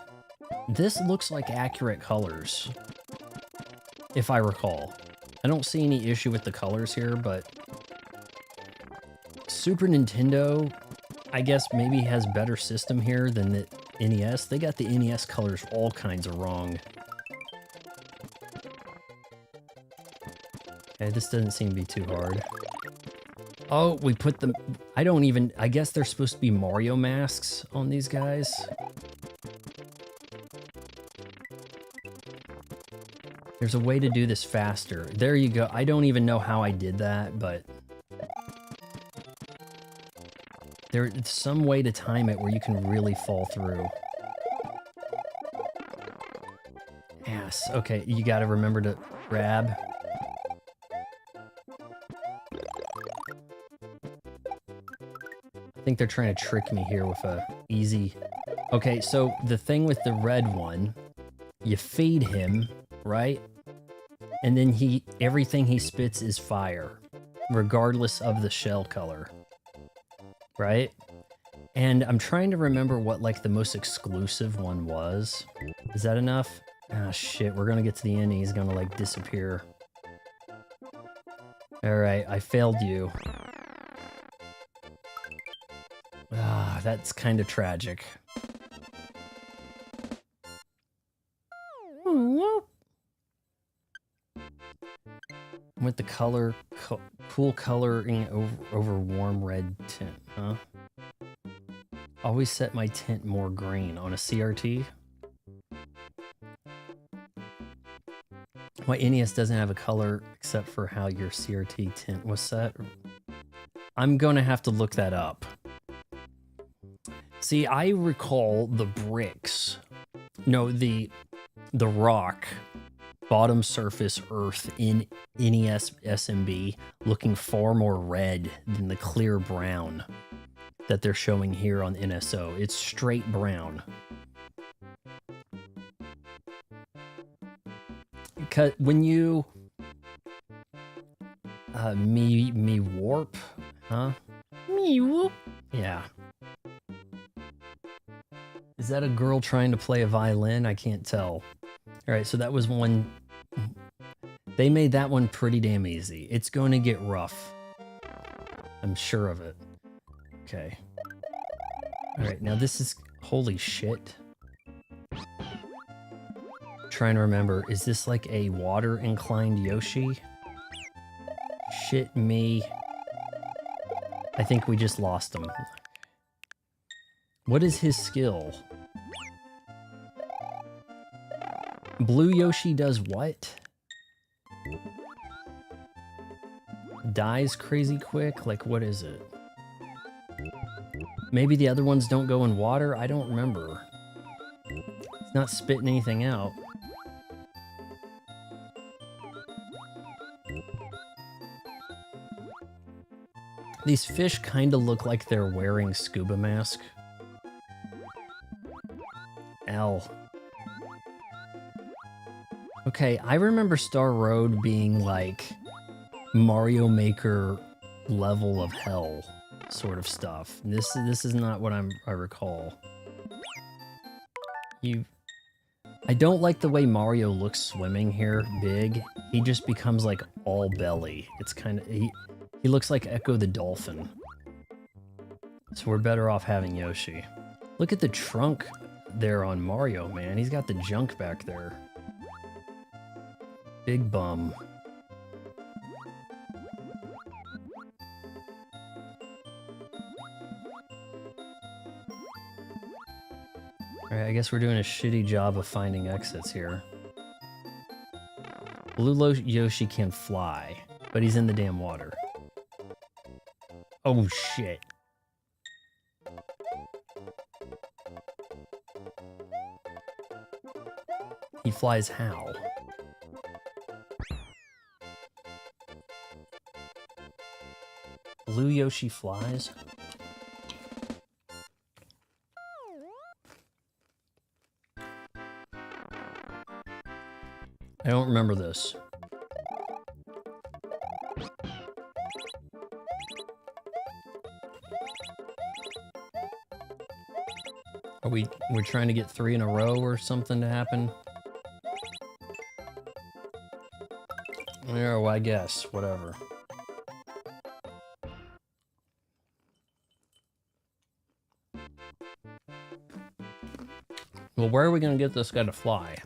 this looks like accurate colors, if I recall. I don't see any issue with the colors here, but... Super Nintendo, I guess, maybe has better system here than the NES. They got the NES colors all kinds of wrong. Okay, this doesn't seem to be too hard. Oh, we put them... I guess they're supposed to be Mario masks on these guys. There's a way to do this faster. There you go. I don't even know how I did that, but... There's some way to time it where you can really fall through. Yes, okay, you gotta remember to grab. I think they're trying to trick me here with a easy... Okay, so the thing with the red one, you feed him, right? And then everything he spits is fire, regardless of the shell color. Right? And I'm trying to remember what, like, the most exclusive one was. Is that enough? Ah, shit, we're gonna get to the end and he's gonna, like, disappear. Alright, I failed you. Ah, that's kind of tragic. With the color, cool coloring over warm red tint, huh? Always set my tint more green on a CRT. Why NES doesn't have a color except for how your CRT tint was set? I'm gonna have to look that up. See, I recall the bricks. No, the rock bottom surface earth in NES SMB looking far more red than the clear brown that they're showing here on NSO. It's straight brown. Because when you me warp, huh? Me whoop. Yeah. Is that a girl trying to play a violin? I can't tell. All right, so that was one. They made that one pretty damn easy. It's going to get rough. I'm sure of it. Okay. Alright, now this is... Holy shit. Trying to remember, is this like a water-inclined Yoshi? Shit me. I think we just lost him. What is his skill? Blue Yoshi does what? Dies crazy quick? Like, what is it? Maybe the other ones don't go in water? I don't remember. It's not spitting anything out. These fish kind of look like they're wearing scuba mask. L. Okay, I remember Star Road being like Mario Maker level of hell sort of stuff. This is not what I recall. I don't like the way Mario looks swimming here, big. He just becomes like all belly. It's kind of he looks like Echo the Dolphin. So we're better off having Yoshi. Look at the trunk there on Mario, man. He's got the junk back there. Big bum. Alright, I guess we're doing a shitty job of finding exits here. Blue Yoshi can fly, but he's in the damn water. Oh shit. He flies how? Blue Yoshi flies? I don't remember this. We're trying to get 3 in a row or something to happen? Yeah, well, I guess. Whatever. Well, where are we going to get this guy to fly?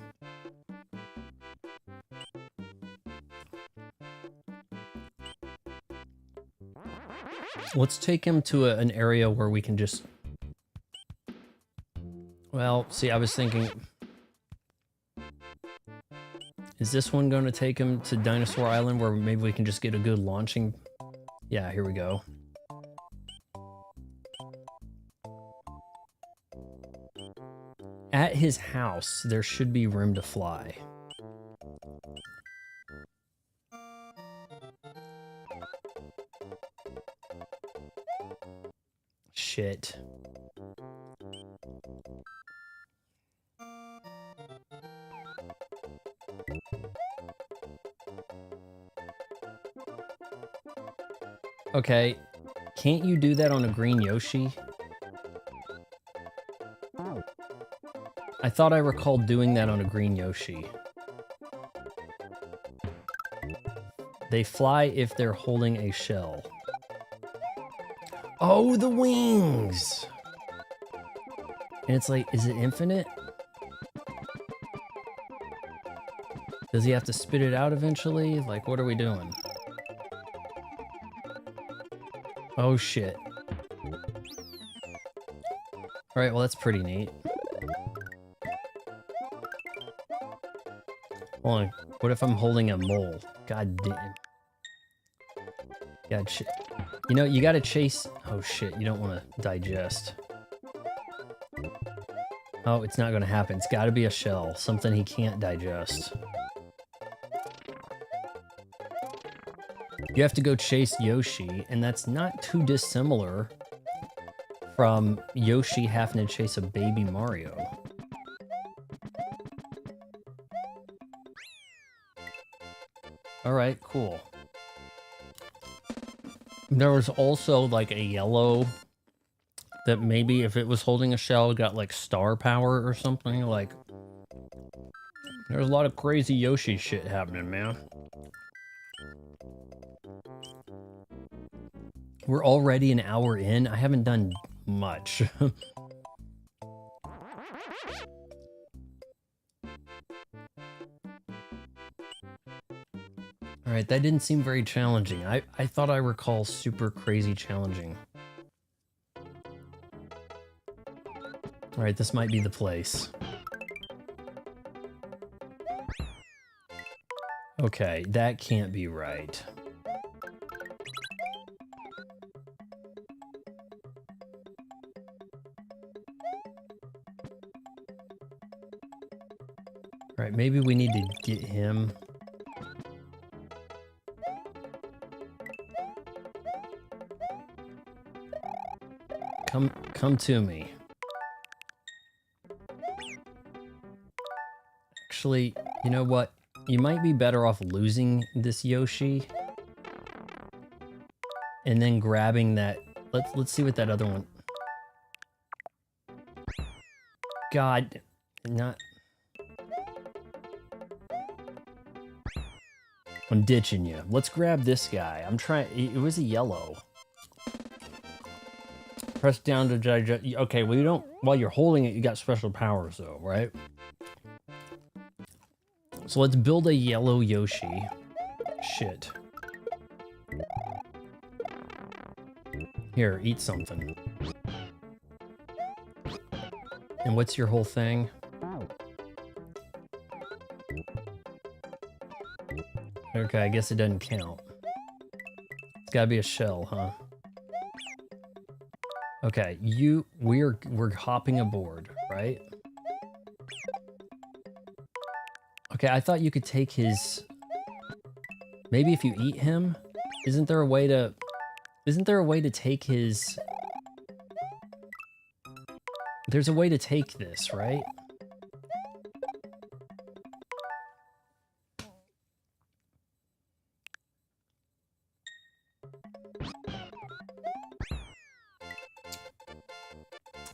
Let's take him to an area where we can just... Well, see, I was thinking... Is this one going to take him to Dinosaur Island where maybe we can just get a good launching... Yeah, here we go. At his house, there should be room to fly. Shit. Okay, can't you do that on a green Yoshi? I thought I recalled doing that on a green Yoshi. They fly if they're holding a shell. Oh, the wings! And it's like, is it infinite? Does he have to spit it out eventually? Like, what are we doing? Oh, shit. Alright, well, that's pretty neat. Hold on. What if I'm holding a mole? God damn. God shit. You know, you gotta chase... Oh, shit. You don't want to digest. Oh, it's not gonna happen. It's gotta be a shell. Something he can't digest. You have to go chase Yoshi, and that's not too dissimilar from Yoshi having to chase a baby Mario. Alright, cool. There was also like a yellow that maybe if it was holding a shell got like star power or something. Like, there's a lot of crazy Yoshi shit happening, man. We're already an hour in. I haven't done much. All right, that didn't seem very challenging. I thought I recall super crazy challenging. All right, this might be the place. Okay, that can't be right. All right, maybe we need to get him. Come to me. Actually, you know what? You might be better off losing this Yoshi and then grabbing that. Let's see what that other one. God, not. I'm ditching you. Let's grab this guy. I'm trying. It was a yellow. Press down to digest. Okay, well, you don't. While you're holding it, you got special powers, though, right? So let's build a yellow Yoshi. Shit. Here, eat something. And what's your whole thing? Okay, I guess it doesn't count. It's gotta be a shell, huh? Okay, we're hopping aboard, right? Okay, I thought you could take his... Maybe if you eat him? Isn't there a way to take his... There's a way to take this, right?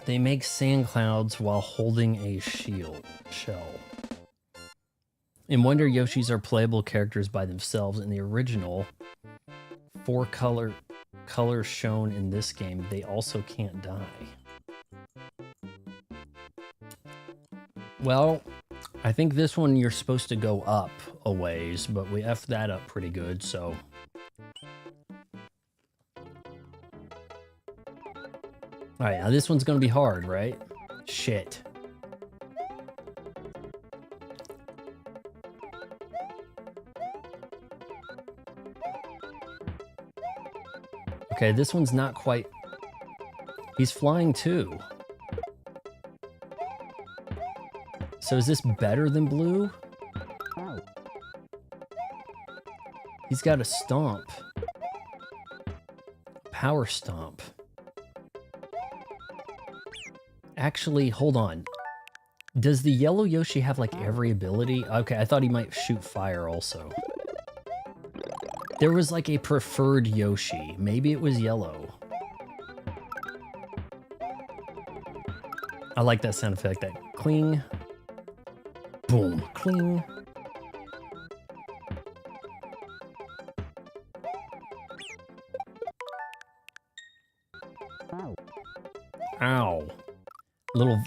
They make sand clouds while holding a shell. In Wonder, Yoshis are playable characters by themselves. In the original, 4 colors shown in this game, they also can't die. Well, I think this one you're supposed to go up a ways, but we effed that up pretty good, so... Alright, now this one's gonna be hard, right? Shit. Okay, this one's not quite... He's flying too. So is this better than blue? He's got a stomp. Power stomp. Actually, hold on. Does the yellow Yoshi have like every ability? Okay, I thought he might shoot fire also. There was like a preferred Yoshi. Maybe it was yellow. I like that sound effect, that cling. Boom, cling. Ow.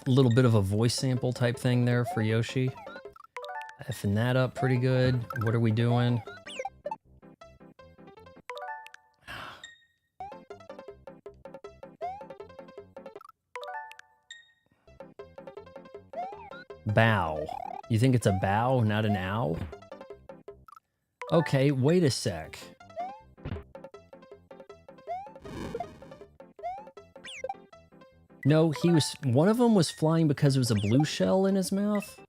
Little bit of a voice sample type thing there for Yoshi. Effing that up pretty good. What are we doing? Bow. You think it's a bow, not an ow? Okay, wait a sec. No, one of them was flying because there was a blue shell in his mouth.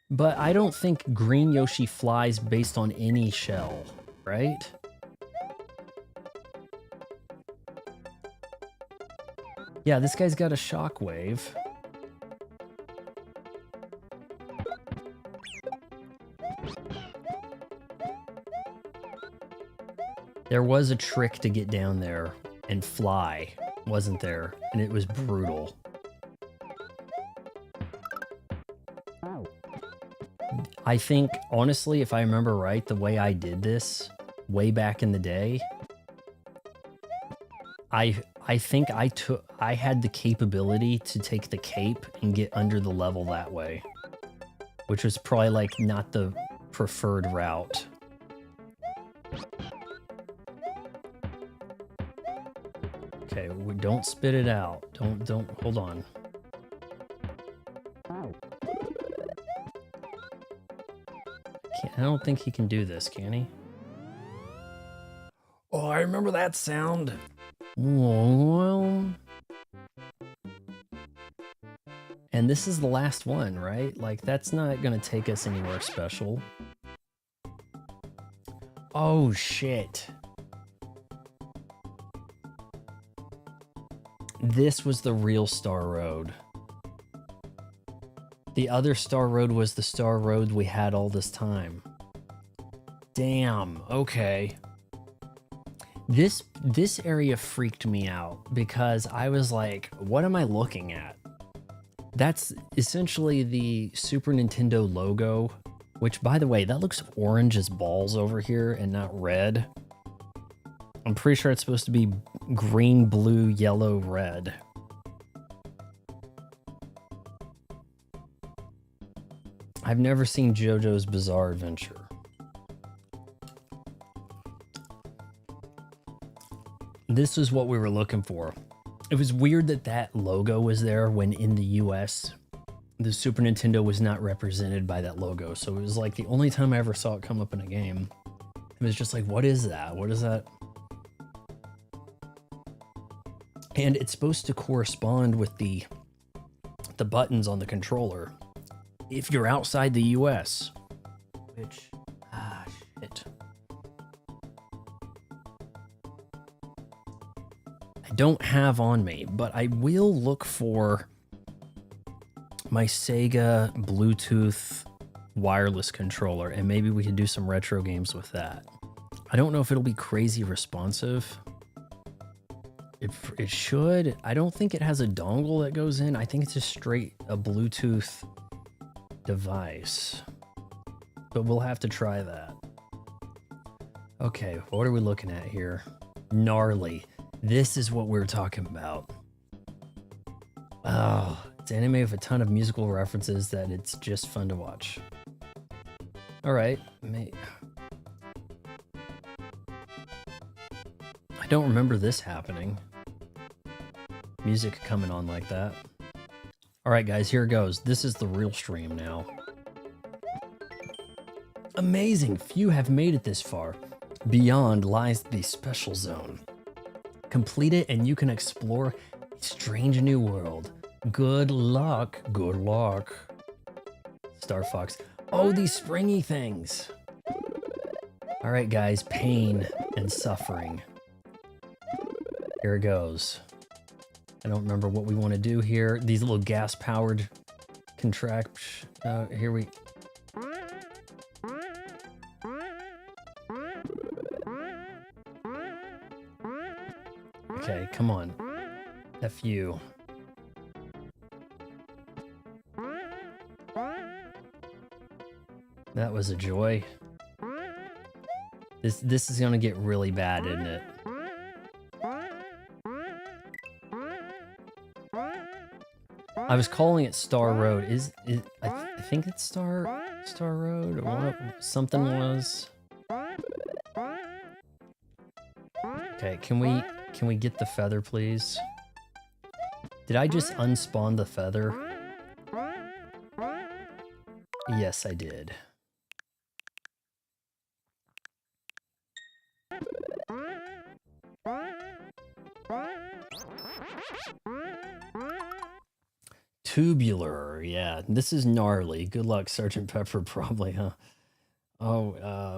But I don't think green Yoshi flies based on any shell, right? Yeah, this guy's got a shockwave. There was a trick to get down there and fly, wasn't there? And it was brutal. I think, honestly, if I remember right, the way I did this way back in the day, I think I had the capability to take the cape and get under the level that way, which was probably like not the preferred route. Okay, don't spit it out. Don't, hold on. I don't think he can do this, can he? Oh, I remember that sound. Well, and this is the last one, right? Like, that's not gonna take us anywhere special. Oh, shit. This was the real Star Road. The other Star Road was the Star Road we had all this time. Damn, okay. This area freaked me out because I was like, what am I looking at? That's essentially the Super Nintendo logo, which, by the way, that looks orange as balls over here and not red. I'm pretty sure it's supposed to be green, blue, yellow, red. I've never seen JoJo's Bizarre Adventure. This is what we were looking for. It was weird that that logo was there when in the US, the Super Nintendo was not represented by that logo. So it was like the only time I ever saw it come up in a game. It was just like, what is that? What is that? And it's supposed to correspond with the buttons on the controller if you're outside the US. Which, shit. I don't have on me, but I will look for my Sega Bluetooth wireless controller, and maybe we can do some retro games with that. I don't know if it'll be crazy responsive. It should. I don't think it has a dongle that goes in. I think it's just straight a Bluetooth device. But we'll have to try that. Okay, what are we looking at here? Gnarly. This is what we're talking about. Oh, it's anime with a ton of musical references that it's just fun to watch. All right, I don't remember this happening. Music coming on like that. All right, guys, here it goes. This is the real stream now. Amazing, few have made it this far. Beyond lies the special zone. Complete it and you can explore a strange new world. Good luck, good luck. Star Fox. Oh, these springy things. All right, guys, pain and suffering. Here it goes. I don't remember what we want to do here. These little gas-powered here we... Okay, come on. F you. That was a joy. This is gonna get really bad, isn't it? I was calling it Star Road. I think it's Star Road, or what something was. Okay, can we get the feather, please? Did I just unspawn the feather? Yes, I did. Tubular, yeah. This is gnarly. Good luck, Sergeant Pepper, probably, huh? Oh,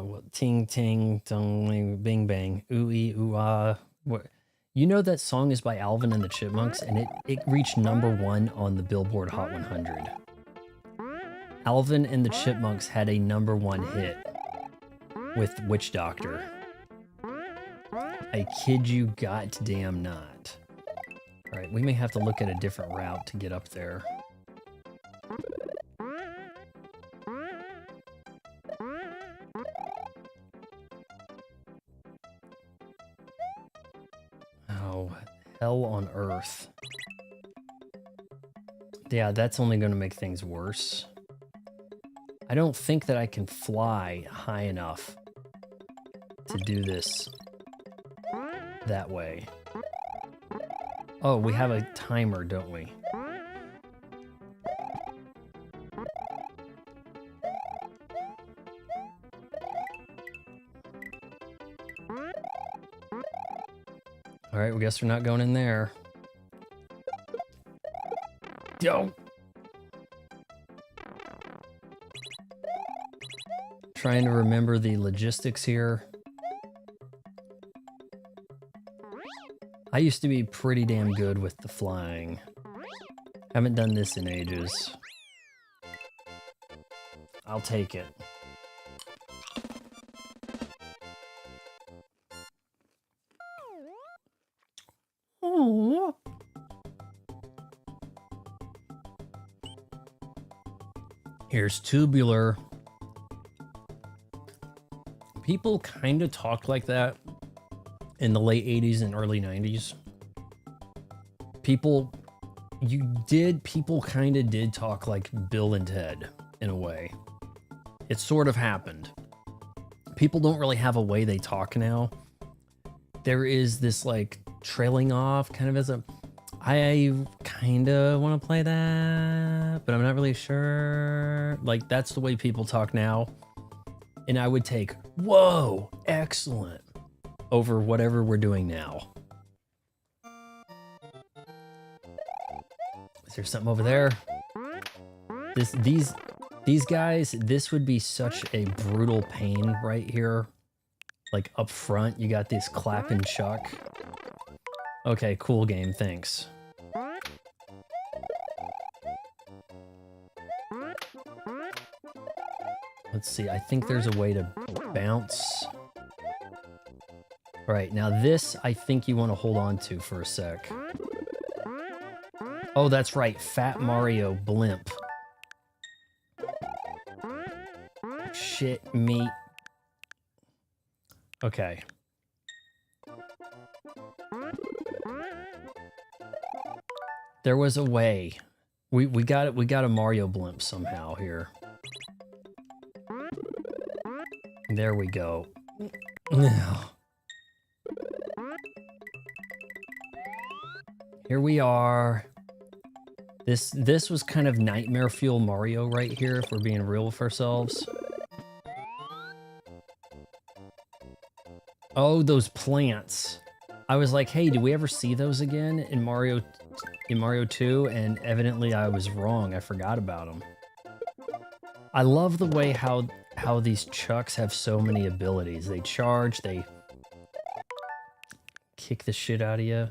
what? Ting, ting, tong, bing, bang, ooh-ee, ooh-ah. What? You know that song is by Alvin and the Chipmunks, and it reached #1 on the Billboard Hot 100. Alvin and the Chipmunks had a #1 hit with Witch Doctor. I kid you goddamn not. All right, we may have to look at a different route to get up there. Earth. Yeah, that's only going to make things worse. I don't think that I can fly high enough to do this that way. Oh, we have a timer, don't we? All right, I guess we're not going in there. Yo! Trying to remember the logistics here. I used to be pretty damn good with the flying. Haven't done this in ages. I'll take it. Oh. Here's Tubular. People kind of talked like that in the late 80s and early 90s. People kind of did talk like Bill and Ted in a way. It sort of happened. People don't really have a way they talk now. There is this like trailing off kind of as a, I kind of want to play that, but I'm not really sure. Like that's the way people talk now. And I would take, whoa, excellent, over whatever we're doing now. Is there something over there? These guys, this would be such a brutal pain right here. Like up front, you got this clap and chuck. Okay, cool game, thanks. Let's see, I think there's a way to bounce. All right, now this, I think you want to hold on to for a sec. Oh, that's right, Fat Mario Blimp. Shit, me. Okay. There was a way. We got it. We got a Mario Blimp somehow here. There we go. Here we are. This was kind of nightmare fuel Mario right here, if we're being real with ourselves. Oh, those plants. I was like, hey, do we ever see those again in Mario 2? And evidently I was wrong. I forgot about them. I love the way how these chucks have so many abilities. They charge, they kick the shit out of you.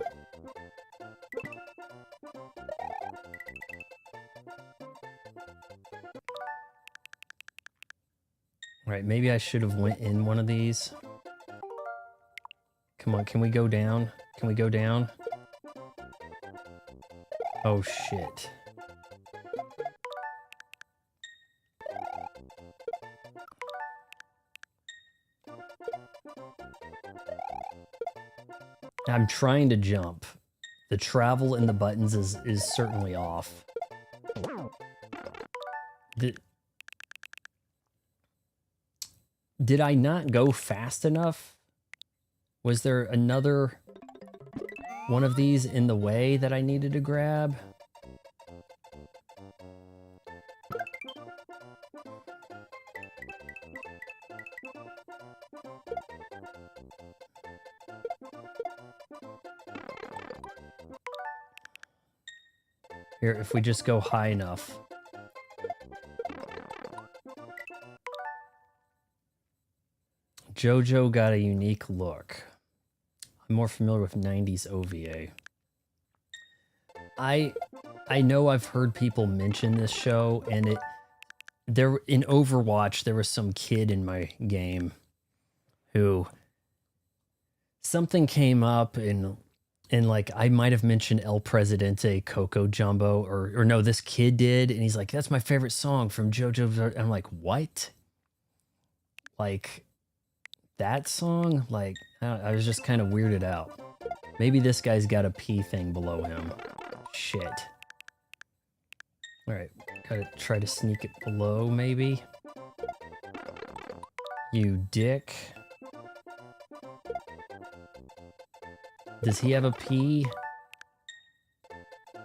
All right, maybe I should have went in one of these. Come on, can we go down? Can we go down? Oh, shit. I'm trying to jump. The travel in the buttons is certainly off. Did I not go fast enough? Was there another one of these in the way that I needed to grab? Here, if we just go high enough. JoJo got a unique look. I'm more familiar with 90s OVA. I know I've heard people mention this show, and there in Overwatch there was some kid in my game who something came up and like I might have mentioned El Presidente Coco Jumbo or no, this kid did, and he's like, that's my favorite song from JoJo. And I'm like, what? Like that song? Like I was just kind of weirded out. Maybe this guy's got a P thing below him. Shit. Alright, gotta try to sneak it below, maybe. You dick. Does he have a P?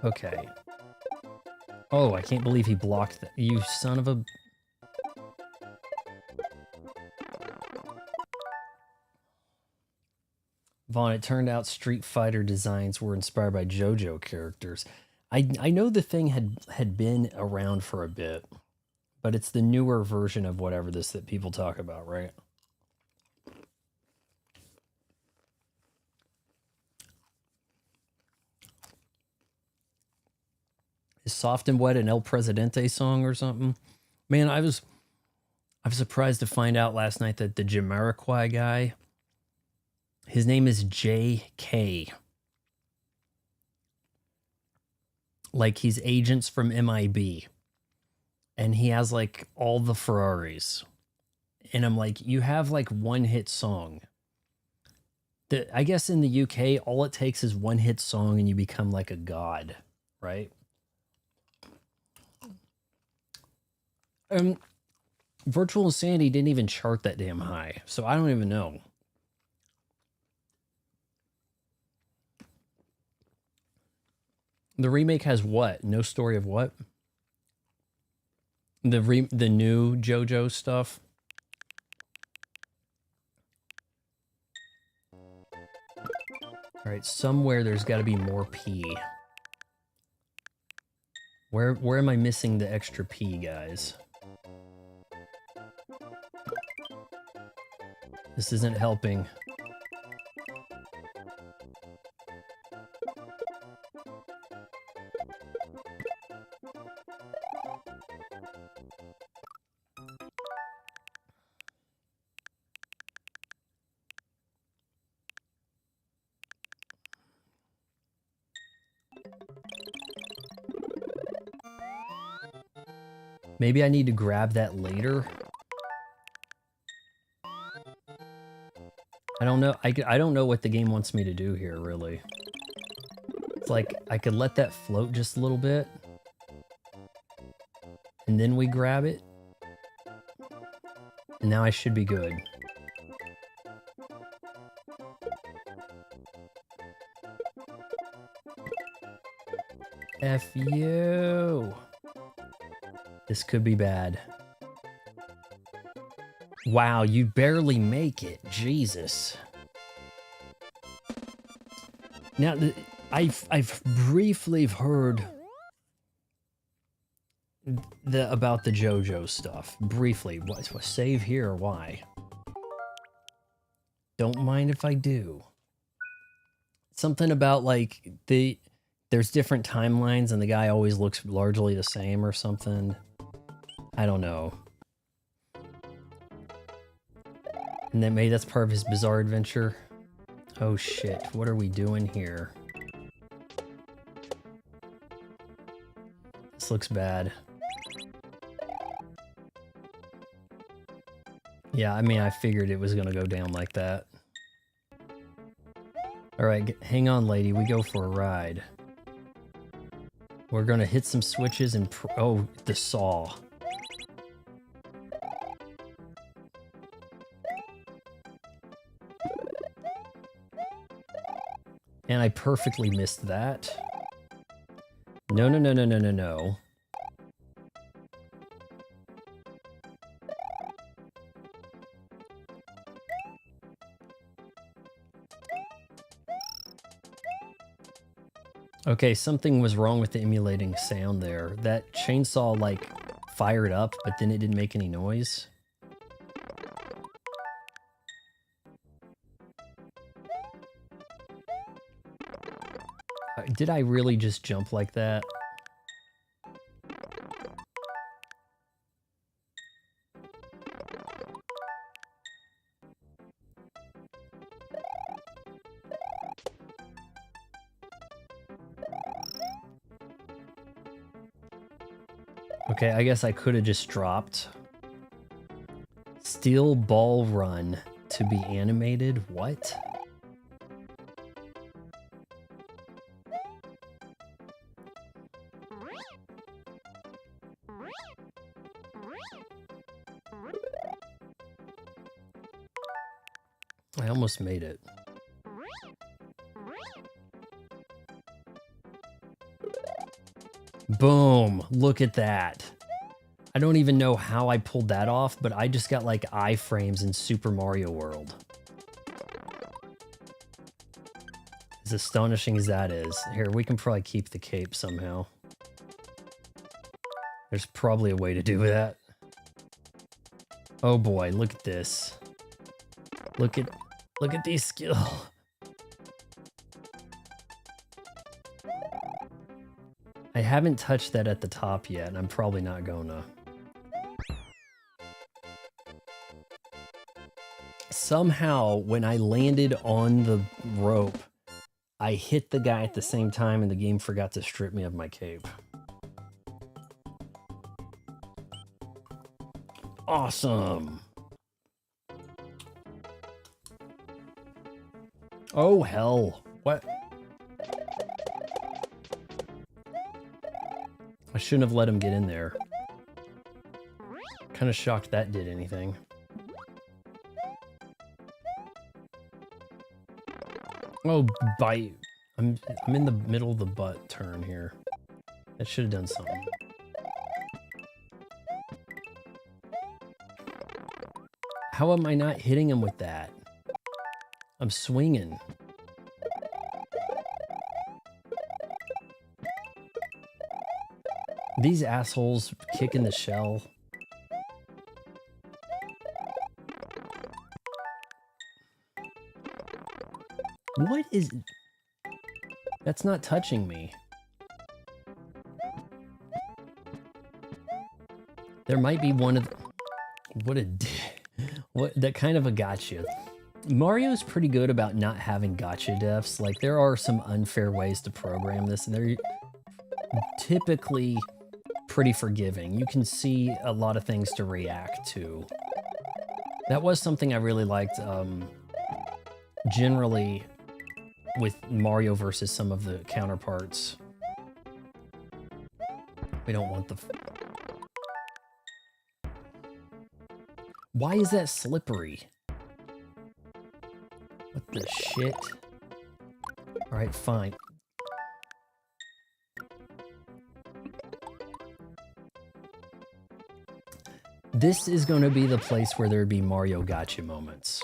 Okay. Oh, I can't believe he blocked that. You son of a... Vaughn, it turned out Street Fighter designs were inspired by JoJo characters. I know the thing had been around for a bit, but it's the newer version of whatever this that people talk about, right? Is Soft and Wet an El Presidente song or something? Man, I was surprised to find out last night that the Jamiroquai guy, his name is J.K. Like he's agents from MIB. And he has like all the Ferraris. And I'm like, you have like one hit song. I guess in the UK, all it takes is one hit song and you become like a god, right? Virtual Insanity didn't even chart that damn high, so I don't even know. The remake has what? No Story of what? The new JoJo stuff? All right, somewhere there's got to be more P. Where am I missing the extra P, guys? This isn't helping. Maybe I need to grab that later. I don't know. I don't know what the game wants me to do here, really. It's like I could let that float just a little bit. And then we grab it. And now I should be good. F you. This could be bad. Wow, you barely make it. Jesus. Now, I've briefly heard about the JoJo stuff. Briefly. What save here or why? Don't mind if I do. Something about like there's different timelines and the guy always looks largely the same or something. I don't know. And then maybe that's part of his bizarre adventure. Oh shit, what are we doing here? This looks bad. Yeah, I mean, I figured it was gonna go down like that. Alright, hang on, lady, we go for a ride. We're gonna hit some switches and oh, the saw. And I perfectly missed that. No, no, no, no, no, no, no. Okay, something was wrong with the emulating sound there. That chainsaw, like, fired up, but then it didn't make any noise. Did I really just jump like that? Okay, I guess I could have just dropped. Steel ball run to be animated? What? I almost made it. Boom! Look at that. I don't even know how I pulled that off, but I just got like iframes in Super Mario World. As astonishing as that is. Here, we can probably keep the cape somehow. There's probably a way to do that. Oh boy, look at this. Look at these skills. I haven't touched that at the top yet, and I'm probably not gonna. Somehow, when I landed on the rope, I hit the guy at the same time, and the game forgot to strip me of my cape. Awesome! Oh, hell. What? I shouldn't have let him get in there. Kind of shocked that did anything. Oh, bite. I'm in the middle of the butt turn here. That should have done something. How am I not hitting him with that? I'm swinging. These assholes kicking the shell. What is... That's not touching me. There might be one of the... What a... What, that kind of a gotcha. Mario's pretty good about not having gotcha deaths. Like, there are some unfair ways to program this, and they're typically pretty forgiving. You can see a lot of things to react to. That was something I really liked, generally, with Mario versus some of the counterparts. We don't want the... Why is that slippery? What the shit? Alright, fine. This is going to be the place where there'd be Mario gotcha moments.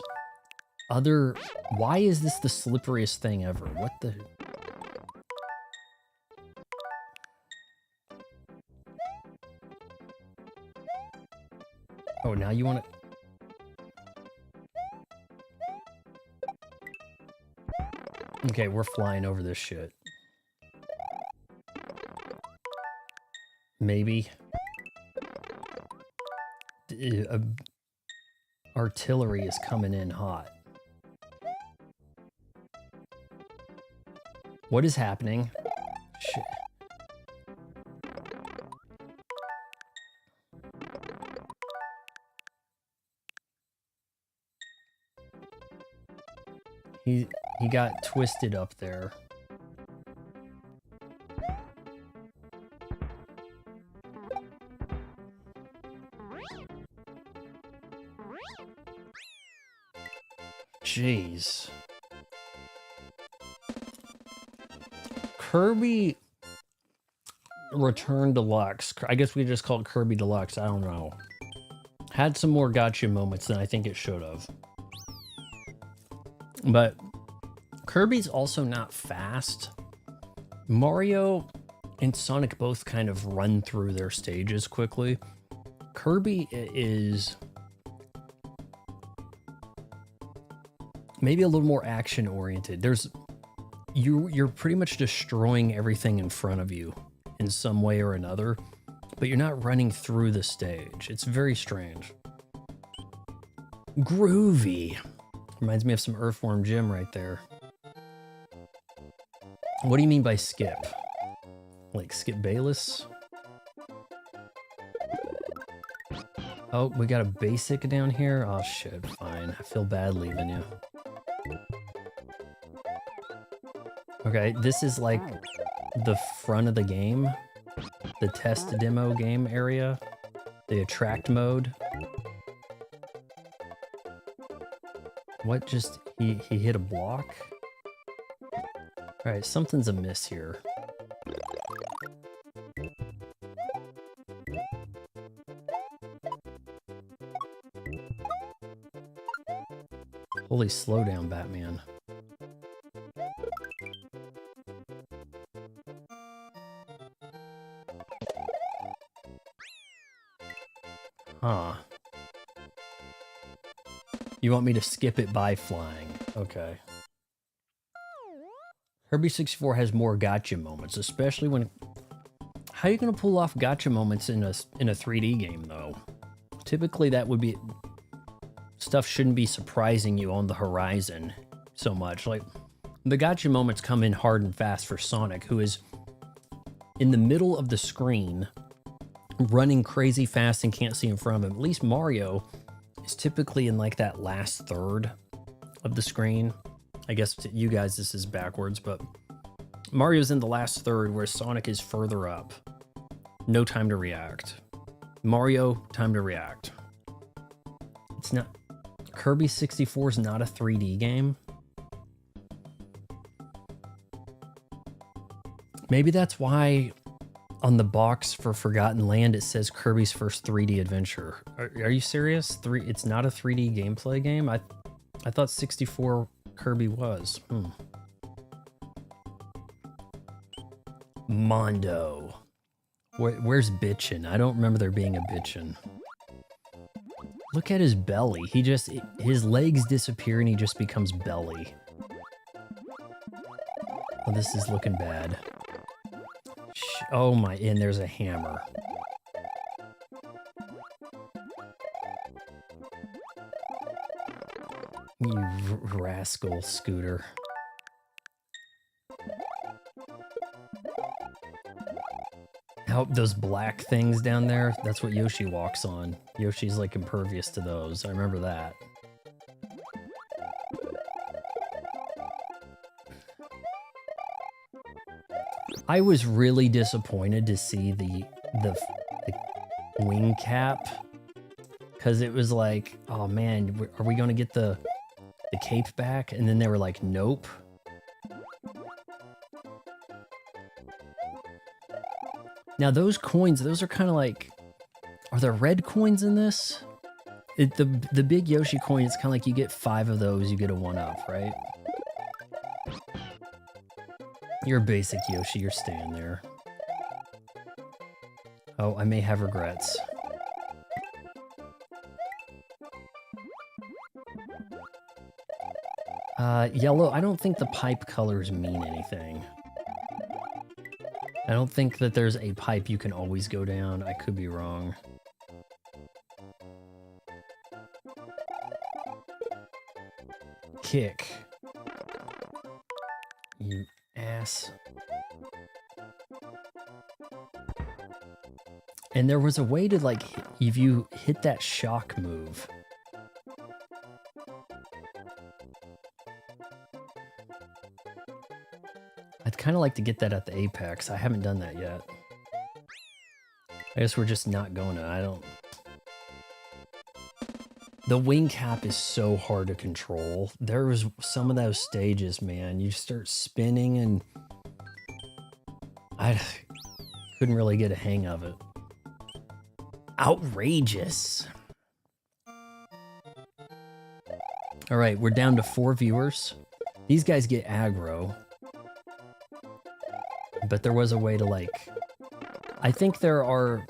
Why is this the slipperiest thing ever? What the... Oh, now you want to... Okay, we're flying over this shit. Maybe. Artillery is coming in hot. What is happening? Shit. He got twisted up there. Jeez. Kirby Return Deluxe. I guess we just call it Kirby Deluxe. I don't know. Had some more gotcha moments than I think it should have. But Kirby's also not fast. Mario and Sonic both kind of run through their stages quickly. Kirby is maybe a little more action oriented. You're pretty much destroying everything in front of you in some way or another, but you're not running through the stage. It's very strange. Groovy. Reminds me of some Earthworm Jim right there. What do you mean by skip? Like Skip Bayless? Oh, we got a basic down here? Oh shit, fine. I feel bad leaving you. Okay, this is like the front of the game. The test demo game area. The attract mode. What just... He hit a block? Alright, something's amiss here. Holy slow down, Batman. Huh. You want me to skip it by flying. Okay. Kirby 64 has more gotcha moments, especially when... How are you going to pull off gotcha moments in a 3D game, though? Typically, that would be... Stuff shouldn't be surprising you on the horizon so much. Like, the gotcha moments come in hard and fast for Sonic, who is in the middle of the screen, running crazy fast and can't see in front of him. At least Mario is typically in like that last third of the screen. I guess to you guys this is backwards, but Mario's in the last third where Sonic is further up. No time to react. Mario, time to react. It's not... Kirby 64 is not a 3D game. Maybe that's why on the box for Forgotten Land it says Kirby's first 3D adventure. Are you serious? It's not a 3D gameplay game? I thought 64 Kirby was. Mondo. Where's Bitchin'? I don't remember there being a Bitchin'. Look at his belly. His legs disappear and he just becomes belly. Oh, this is looking bad. Oh my, and there's a hammer. You rascal, Scooter. How those black things down there, that's what Yoshi walks on. Yoshi's like impervious to those. I remember that. I was really disappointed to see the wing cap, because it was like, oh man, are we gonna get the cape back? And then they were like, nope. Now those coins, those are kind of like, are there red coins in this? The big Yoshi coin, it's kind of like you get 5 of those, you get a 1-up, right? You're a basic Yoshi, you're staying there. Oh, I may have regrets. Yellow, I don't think the pipe colors mean anything. I don't think that there's a pipe you can always go down. I could be wrong. Kick. You ass. And there was a way to, like, if you hit that shock move. I'd kind of like to get that at the apex. I haven't done that yet. I guess we're just not going to. I don't... The wing cap is so hard to control. There was some of those stages, man. You start spinning and... I couldn't really get a hang of it. Outrageous. All right, we're down to 4 viewers. These guys get aggro. But there was a way to, like... I think there are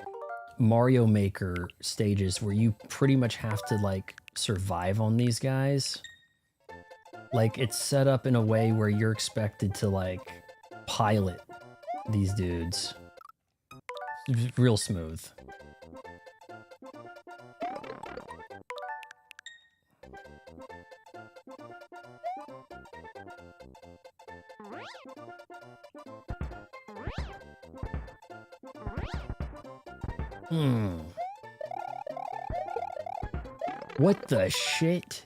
Mario Maker stages where you pretty much have to, like, survive on these guys. Like, it's set up in a way where you're expected to, like, pilot these dudes. It's real smooth. What the shit?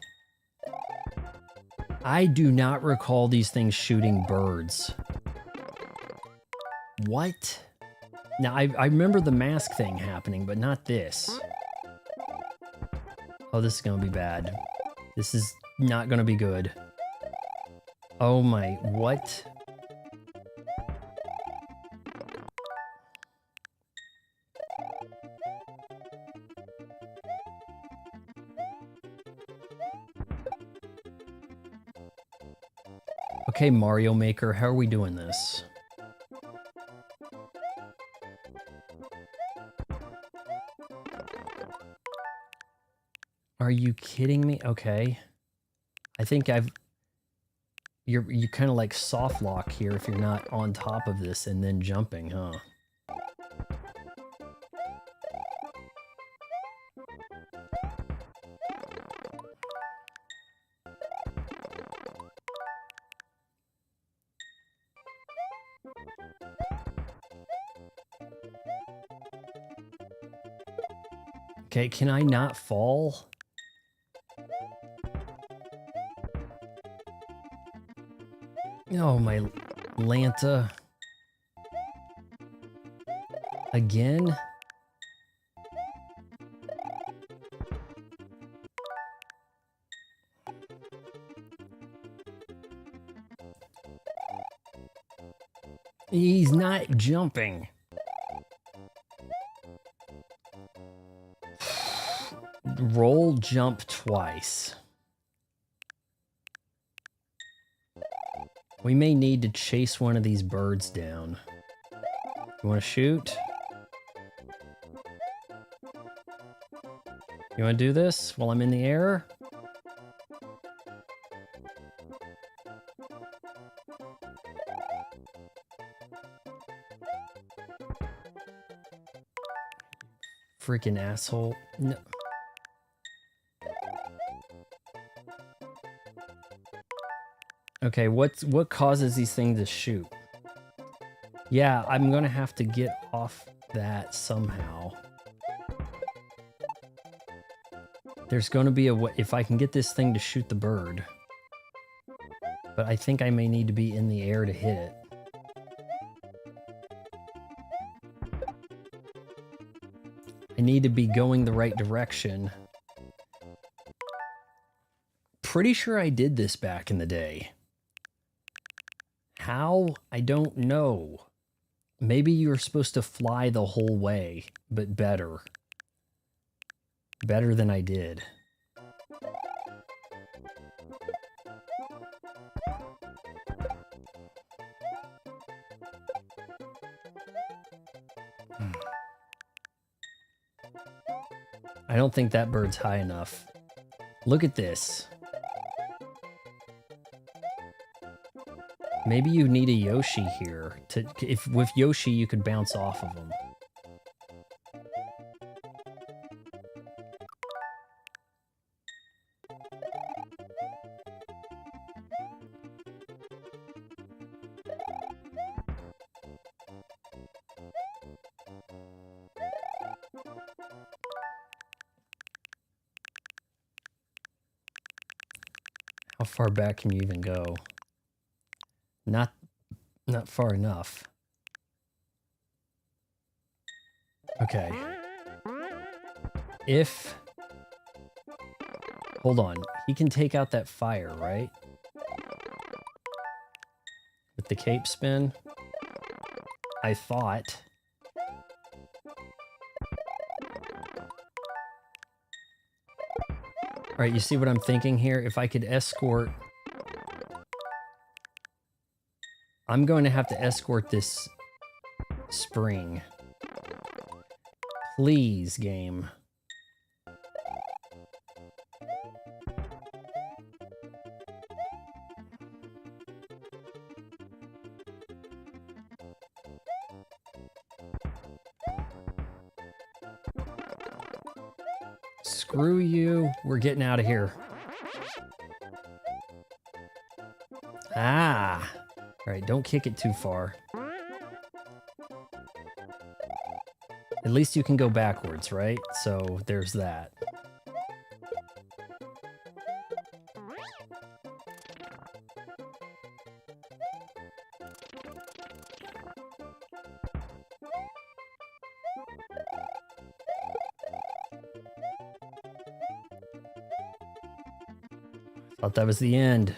I do not recall these things shooting birds. What? Now, I remember the mask thing happening, but not this. Oh, this is gonna be bad. This is not gonna be good. Oh my, what? Okay, Mario Maker, how are we doing this? Are you kidding me? Okay. I think you kind of like soft lock here if you're not on top of this and then jumping, huh? Okay, can I not fall? Oh, my Lanta. Again? He's not jumping. Roll jump twice. We may need to chase one of these birds down. You want to shoot? You want to do this while I'm in the air? Freaking asshole. No. Okay, what causes these things to shoot? Yeah, I'm gonna have to get off that somehow. There's gonna be a way, if I can get this thing to shoot the bird. But I think I may need to be in the air to hit it. I need to be going the right direction. Pretty sure I did this back in the day. How? I don't know. Maybe you were supposed to fly the whole way, but better. Better than I did. I don't think that bird's high enough. Look at this. Maybe you need a Yoshi here. If with Yoshi you could bounce off of him. How far back can you even go? Not far enough. Okay. If... Hold on. He can take out that fire, right? With the cape spin? I thought. Alright, you see what I'm thinking here? If I could escort... I'm going to have to escort this spring. Please, game. Screw you. We're getting out of here. Ah. All right, don't kick it too far. At least you can go backwards, right? So there's that. Thought that was the end.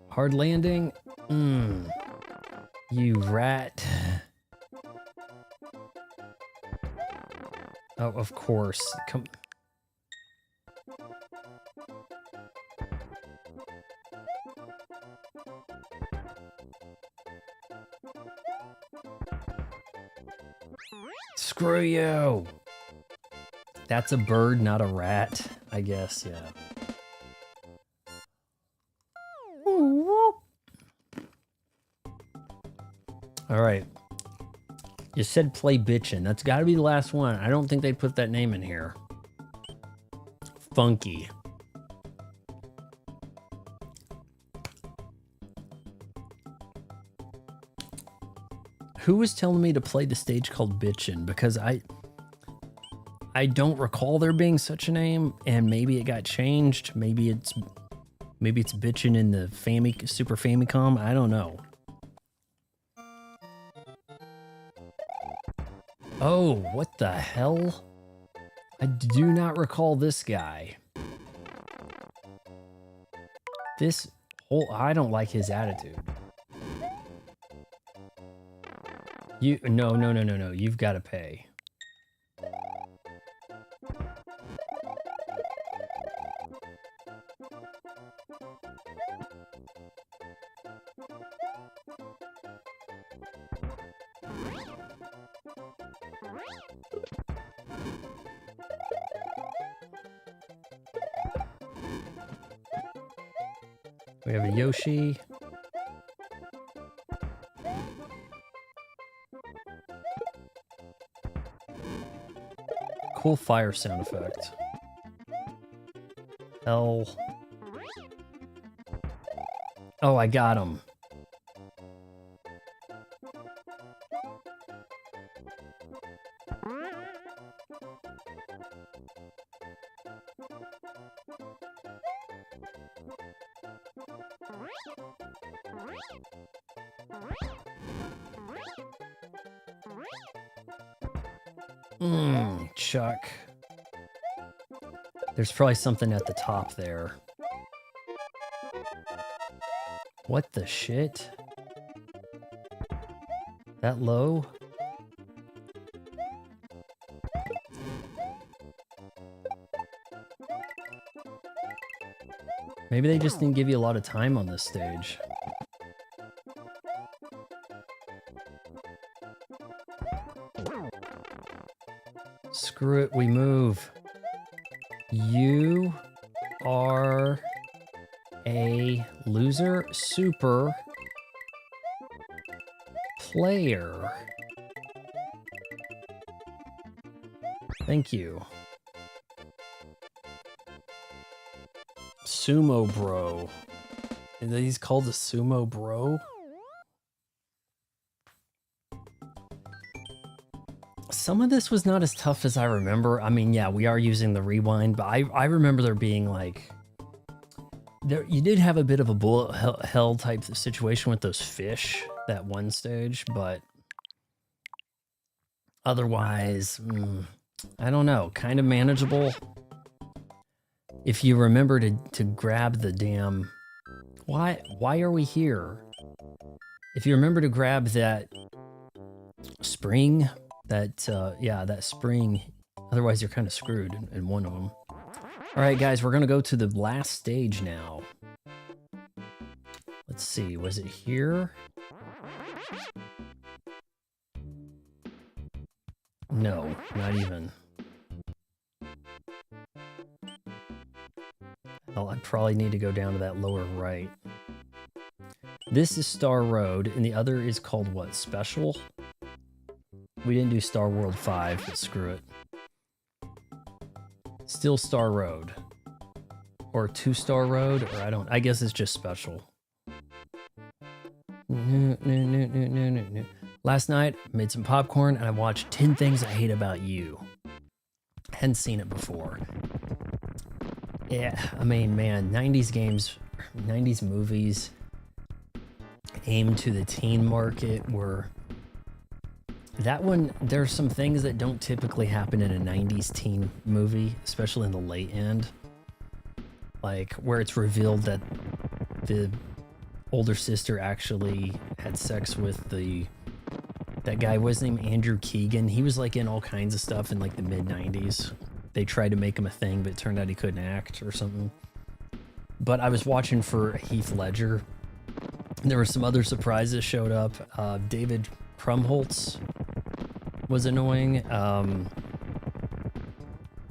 Hard landing? You rat. Oh, of course. Come. Screw you. That's a bird, not a rat, I guess, yeah. All right. You said play bitchin'. That's got to be the last one. I don't think they put that name in here. Funky. Who was telling me to play the stage called Bitchin'? Because I don't recall there being such a name, and maybe it got changed. Maybe it's Bitchin' in the Super Famicom. I don't know. Oh, what the hell? I do not recall this guy. I don't like his attitude. No. You've got to pay. We have a Yoshi. Cool fire sound effect. L. Oh, I got him. Chuck. There's probably something at the top there. What the shit? That low? Maybe they just didn't give you a lot of time on this stage. Screw it, we move. You are a loser super player. Thank you. Sumo bro. And he's called a sumo bro? Some of this was not as tough as I remember. I mean, yeah, we are using the rewind, but I remember there being like... you did have a bit of a bullet hell type situation with those fish, that one stage, but... Otherwise, I don't know, kind of manageable. If you remember to grab the damn... Why are we here? If you remember to grab that spring... that spring. Otherwise, you're kind of screwed in one of them. All right, guys, we're going to go to the last stage now. Let's see. Was it here? No, not even. Well, I probably need to go down to that lower right. This is Star Road, and the other is called what? Special? We didn't do Star World 5, but screw it. Still Star Road. Or 2-Star Road, or I guess it's just special. No. Last night, made some popcorn, and I watched 10 Things I Hate About You. Hadn't seen it before. Yeah, I mean, man, 90s games, 90s movies aimed to the teen market were... That one, there's some things that don't typically happen in a 90s teen movie, especially in the late end. Like where it's revealed that the older sister actually had sex with that guy. Was named Andrew Keegan. He was like in all kinds of stuff in like the mid 90s. They tried to make him a thing, but it turned out he couldn't act or something. But I was watching for Heath Ledger. And there were some other surprises showed up. David Krumholtz was annoying.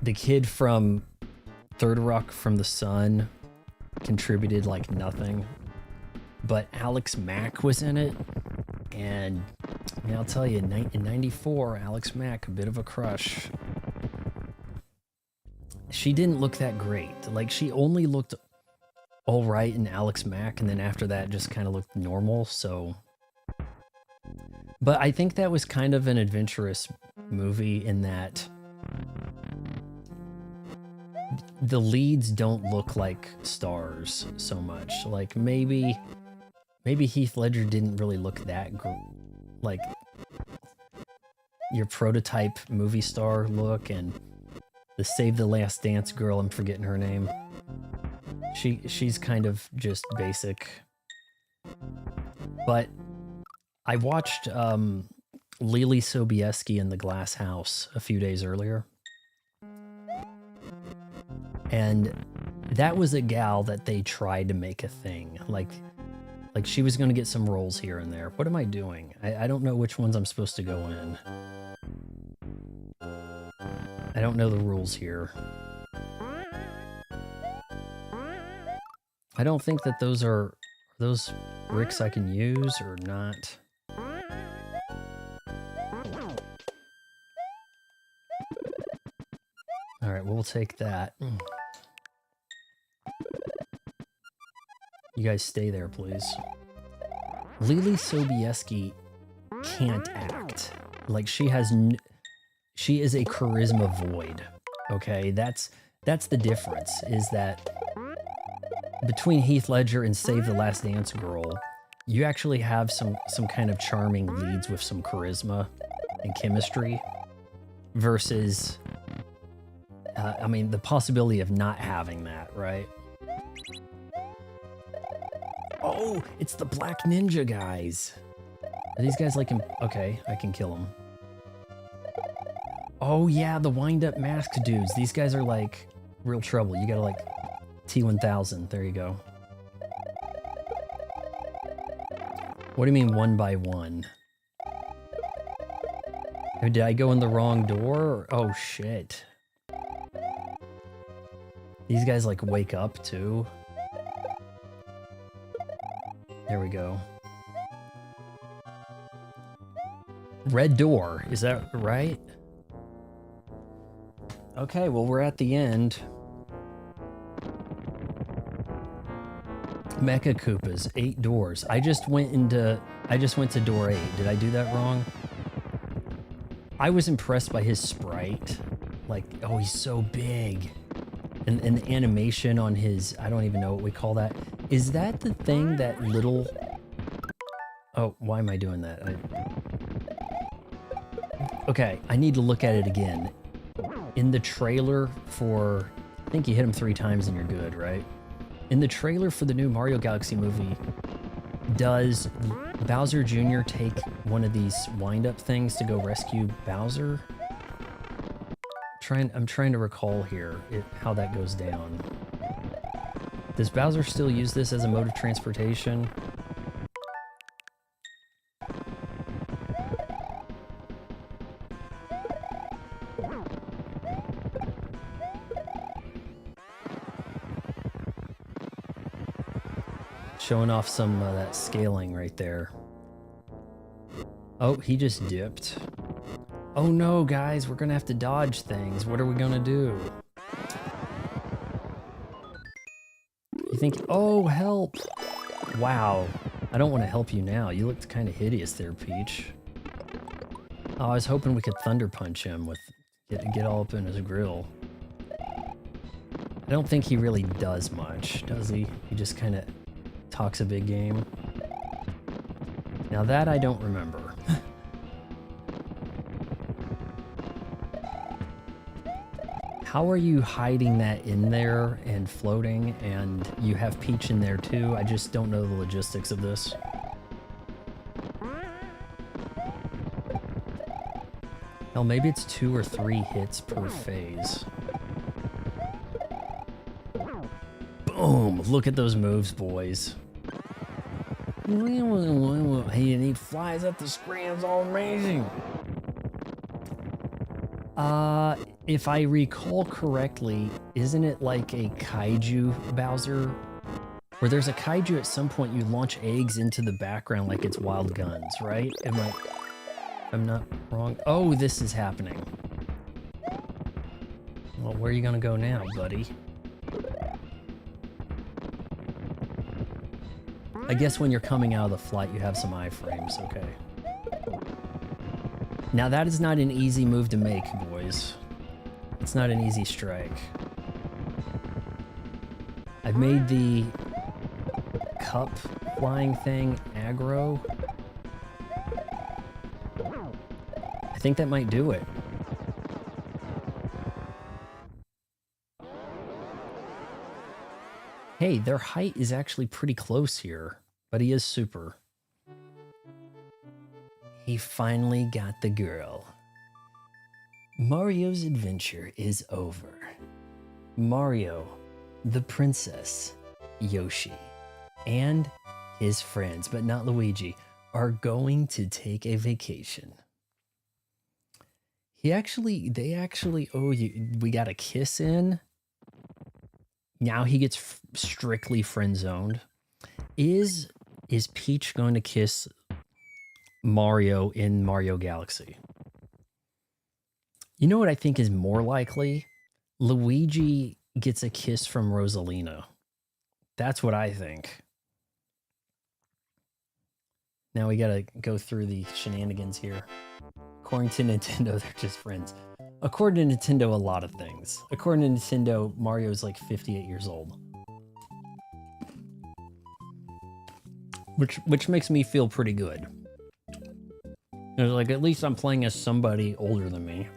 The kid from Third Rock from the Sun contributed like nothing. But Alex Mack was in it. And yeah, I'll tell you, in 94, Alex Mack, a bit of a crush. She didn't look that great. Like, she only looked all right in Alex Mack, and then after that just kind of looked normal, so... But I think that was kind of an adventurous movie in that the leads don't look like stars so much. Like, maybe Heath Ledger didn't really look that like your prototype movie star look, and the Save the Last Dance girl, I'm forgetting her name. She's kind of just basic. But I watched Lily Sobieski in The Glass House a few days earlier. And that was a gal that they tried to make a thing. Like she was going to get some roles here and there. What am I doing? I don't know which ones I'm supposed to go in. I don't know the rules here. I don't think that those are those bricks I can use or not. All right, we'll take that. You guys stay there, please. Lily Sobieski can't act. Like, she is a charisma void. Okay, that's the difference, is that between Heath Ledger and Save the Last Dance girl, you actually have some kind of charming leads with some charisma and chemistry versus I mean, the possibility of not having that, right? Oh, it's the Black Ninja guys. Are these guys like... Okay, I can kill them. Oh yeah, the wind-up masked dudes. These guys are like real trouble. You gotta like T-1000. There you go. What do you mean one by one? Did I go in the wrong door? Oh shit. These guys like wake up too. There we go. Red door, is that right? Okay, well, we're at the end. Mecha Koopas, 8 doors. I just went to door 8. Did I do that wrong? I was impressed by his sprite. Like, oh, he's so big. And the animation on his, I don't even know what we call that. Is that the thing that little... Oh, why am I doing that? Okay, I need to look at it again. In the trailer for... I think you hit him 3 times and you're good, right? In the trailer for the new Mario Galaxy movie, does Bowser Jr. take one of these wind-up things to go rescue Bowser? I'm trying to recall here how that goes down. Does Bowser still use this as a mode of transportation? Showing off some of that scaling right there. Oh, he just dipped. Oh no, guys, we're gonna have to dodge things. What are we gonna do? You think, oh, help. Wow, I don't want to help you now. You looked kind of hideous there, Peach. Oh, I was hoping we could Thunder Punch him with, get all up in his grill. I don't think he really does much, does he? He just kind of talks a big game. Now that I don't remember. How are you hiding that in there and floating, and you have Peach in there too? I just don't know the logistics of this. Hell, maybe it's 2 or 3 hits per phase. Boom! Look at those moves, boys. Hey, and he flies up the screen. It's all amazing. If I recall correctly, isn't it like a kaiju Bowser? Where there's a kaiju at some point, you launch eggs into the background like it's wild guns, right? I'm not wrong. Oh, this is happening. Well, where are you gonna go now, buddy? I guess when you're coming out of the flight, you have some iframes, okay. Now that is not an easy move to make, boys. It's not an easy strike. I've made the cup flying thing aggro. I think that might do it. Hey, their height is actually pretty close here, but he is super. He finally got the girl. Mario's adventure is over. Mario, the princess, Yoshi, and his friends, but not Luigi, are going to take a vacation. They actually, oh, we got a kiss in. Now he gets strictly friend zoned. Is Peach going to kiss Mario in Mario Galaxy? You know what I think is more likely? Luigi gets a kiss from Rosalina. That's what I think. Now we gotta go through the shenanigans here. According to Nintendo, they're just friends. According to Nintendo, a lot of things. According to Nintendo, Mario's like 58 years old. Which makes me feel pretty good. Like, at least I'm playing as somebody older than me.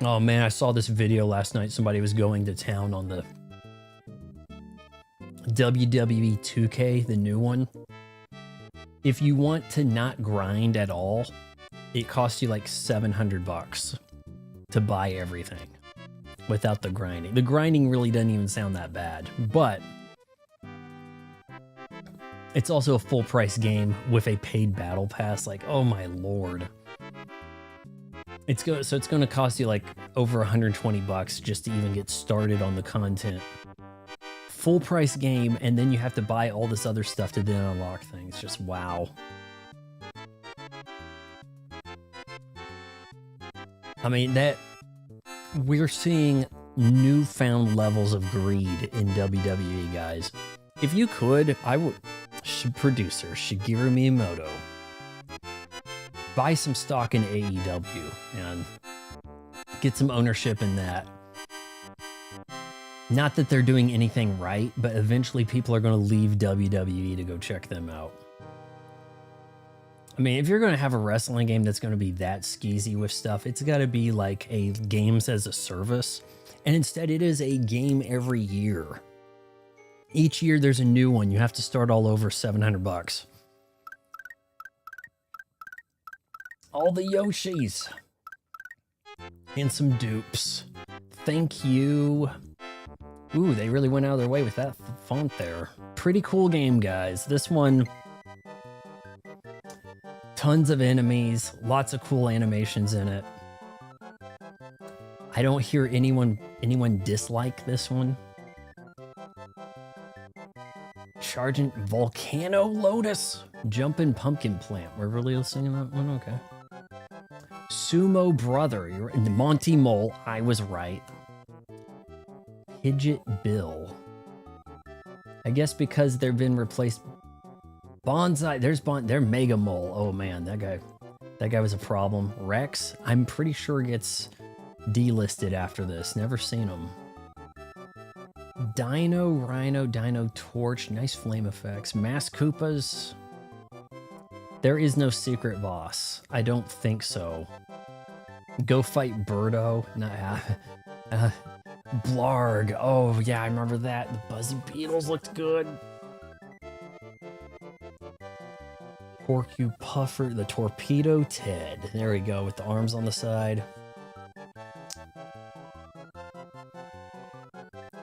Oh man, I saw this video last night. Somebody was going to town on the WWE 2K, the new one. If you want to not grind at all, it costs you like $700 to buy everything without the grinding. The grinding really doesn't even sound that bad, but it's also a full price game with a paid battle pass. Like, oh my lord. So it's going to cost you like over $120 just to even get started on the content. Full price game, and then you have to buy all this other stuff to then unlock things. Just wow. I mean, that we're seeing newfound levels of greed in WWE, guys. If you could, I would. Producer Shigeru Miyamoto, buy some stock in AEW and get some ownership in that. Not that they're doing anything right, but eventually people are going to leave WWE to go check them out. I mean, if you're going to have a wrestling game that's going to be that skeezy with stuff, it's got to be like a games as a service. And instead it is a game every year. Each year there's a new one. You have to start all over, $700. All the Yoshis. And some dupes. Thank you. Ooh, they really went out of their way with that font there. Pretty cool game, guys. This one, tons of enemies, lots of cool animations in it. I don't hear anyone dislike this one. Sergeant Volcano Lotus, Jumpin' Pumpkin Plant. We're really singing that one? Okay. Sumo Brother, you're Monty Mole, I was right. Hidget Bill. I guess because they've been replaced. Bonsai, they're Mega Mole. Oh man, that guy was a problem. Rex, I'm pretty sure gets delisted after this. Never seen him. Dino, Rhino, Dino Torch, nice flame effects. Mass Koopas. There is no secret boss. I don't think so. Go fight Birdo. Nah. Blarg. Oh, yeah, I remember that. The Buzzy Beetles looked good. Puffer, the Torpedo Ted. There we go, with the arms on the side.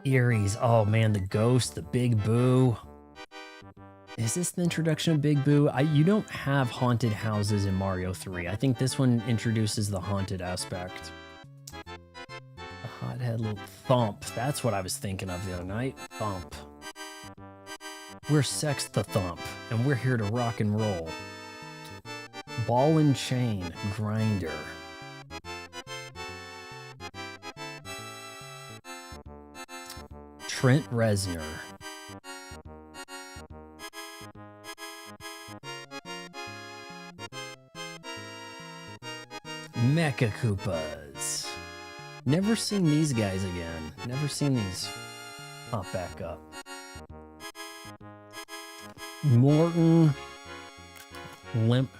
Eerie's. Oh, man, the Ghost, the Big Boo. Is this the introduction of Big Boo? You don't have haunted houses in Mario 3. I think this one introduces the haunted aspect. A hothead little Thump. That's what I was thinking of the other night. Thump. We're Sex the Thump, and we're here to rock and roll. Ball and Chain. Grinder. Trent Reznor. Mecha Koopas. Never seen these guys again. Never seen these pop back up. Morton.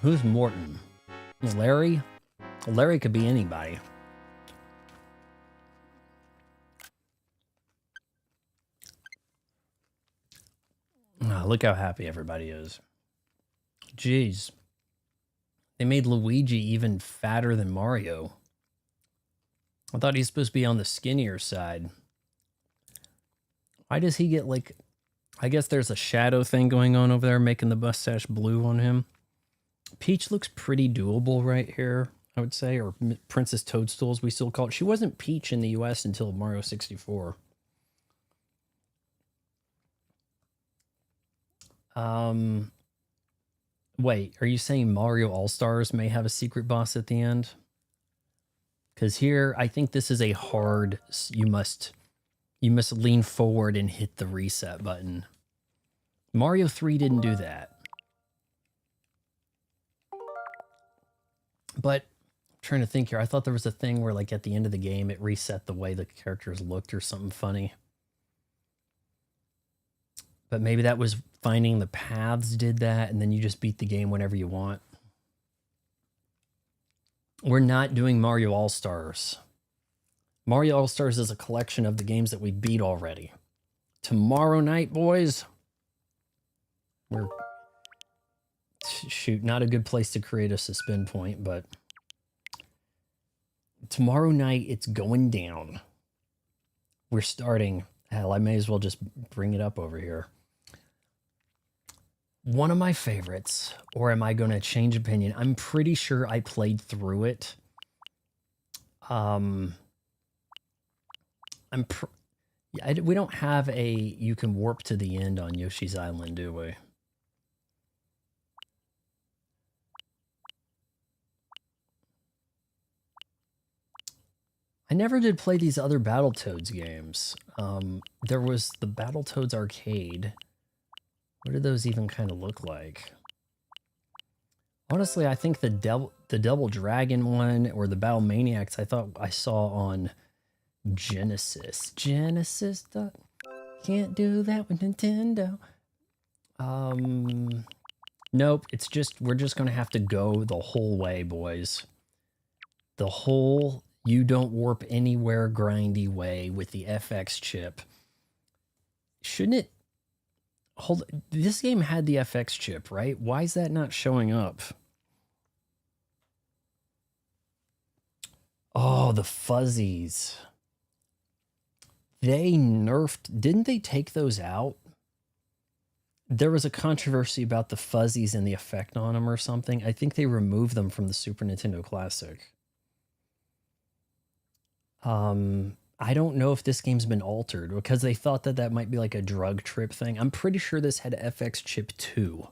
Who's Morton? Larry? Larry could be anybody. Oh, look how happy everybody is. Jeez. They made Luigi even fatter than Mario. I thought he's supposed to be on the skinnier side. Why does he get like... I guess there's a shadow thing going on over there, making the mustache blue on him. Peach looks pretty doable right here, I would say. Or Princess Toadstool, as we still call it. She wasn't Peach in the US until Mario 64. Wait, are you saying Mario All-Stars may have a secret boss at the end? Because here, I think this is a hard... You must lean forward and hit the reset button. Mario 3 didn't do that. But I'm trying to think here. I thought there was a thing where, like, at the end of the game, it reset the way the characters looked or something funny. But maybe that was Finding the Paths did that, and then you just beat the game whenever you want. We're not doing Mario All-Stars. Mario All-Stars is a collection of the games that we beat already. Tomorrow night, boys. We're... Shoot, not a good place to create a suspend point, but... Tomorrow night, it's going down. We're starting... Hell, I may as well just bring it up over here. One of my favorites, or am I going to change opinion? I'm pretty sure I played through it. We don't have a you can warp to the end on Yoshi's Island, do we? I never did play these other Battletoads games. There was the Battletoads arcade. What did those even kind of look like? Honestly, I think the Double Dragon one or the Battle Maniacs I thought I saw on Genesis. Genesis can't do that with Nintendo. Nope, it's just we're just gonna have to go the whole way, boys. The whole you don't warp anywhere grindy way with the FX chip. Shouldn't it? Hold, this game had the FX chip, right? Why is that not showing up? Oh, the fuzzies. They nerfed... Didn't they take those out? There was a controversy about the fuzzies and the effect on them or something. I think they removed them from the Super Nintendo Classic. I don't know if this game's been altered because they thought that that might be like a drug trip thing. I'm pretty sure this had FX chip 2.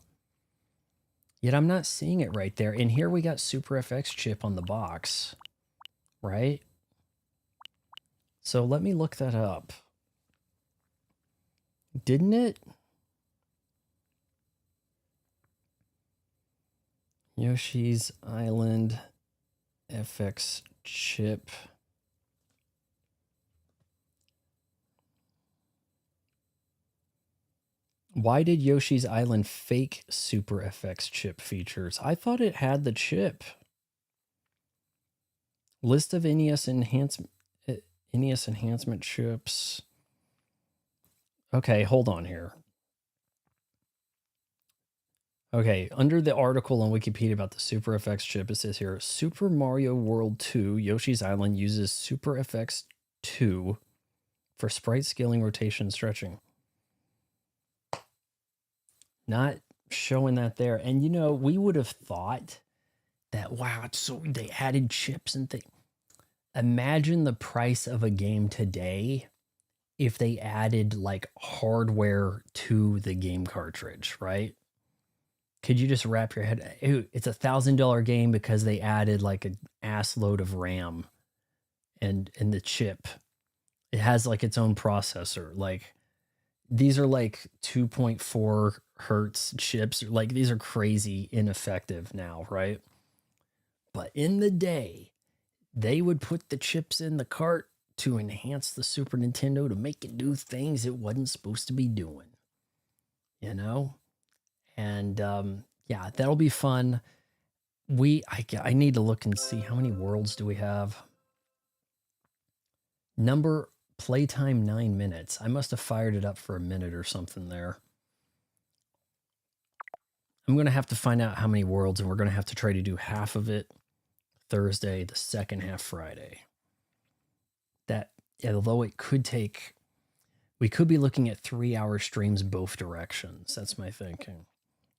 Yet I'm not seeing it right there. And here we got Super FX chip on the box, right? So let me look that up. Didn't it? Yoshi's Island FX chip. Why did Yoshi's Island fake Super FX chip features? I thought it had the chip. List of NES enhancement chips. Okay, hold on here. Okay, under the article on Wikipedia about the Super FX chip, it says here Super Mario World 2 Yoshi's Island uses Super FX 2 for sprite scaling, rotation, stretching. Not showing that there. And you know, we would have thought that, wow, it's so they added chips and things. Imagine the price of a game today if they added like hardware to the game cartridge, right? Could you just wrap your head? It's $1,000 game because they added like an ass load of RAM and the chip. It has like its own processor. Like these are like 2.4 hertz chips. Like these are crazy ineffective now, right? But in the day, they would put the chips in the cart to enhance the Super Nintendo to make it do things it wasn't supposed to be doing, you know? And yeah, that'll be fun. I need to look and see how many worlds do we have. Number playtime 9 minutes. I must have fired it up for a minute or something there. I'm going to have to find out how many worlds, and we're going to have to try to do half of it Thursday, the second half Friday. That, although it could take, we could be looking at 3-hour streams both directions. That's my thinking.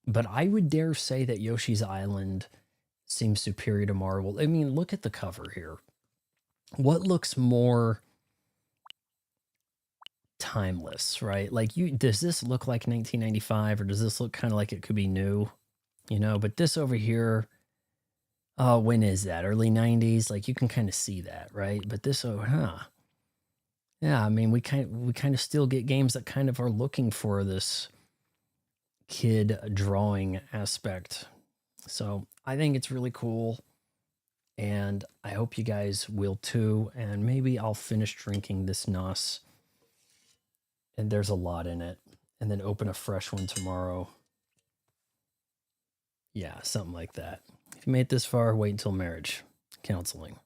But I would dare say that Yoshi's Island seems superior to Marvel. I mean, look at the cover here. What looks more timeless, right? Like does this look like 1995 or does this look kind of like it could be new? You know, but this over here, oh, when is that? Early 90s? Like you can kind of see that, right? But this yeah, I mean, we kind of still get games that kind of are looking for this kid drawing aspect. So, I think it's really cool. And I hope you guys will too. And maybe I'll finish drinking this NOS. And there's a lot in it. And then open a fresh one tomorrow. Yeah, something like that. If you made it this far, wait until marriage counseling.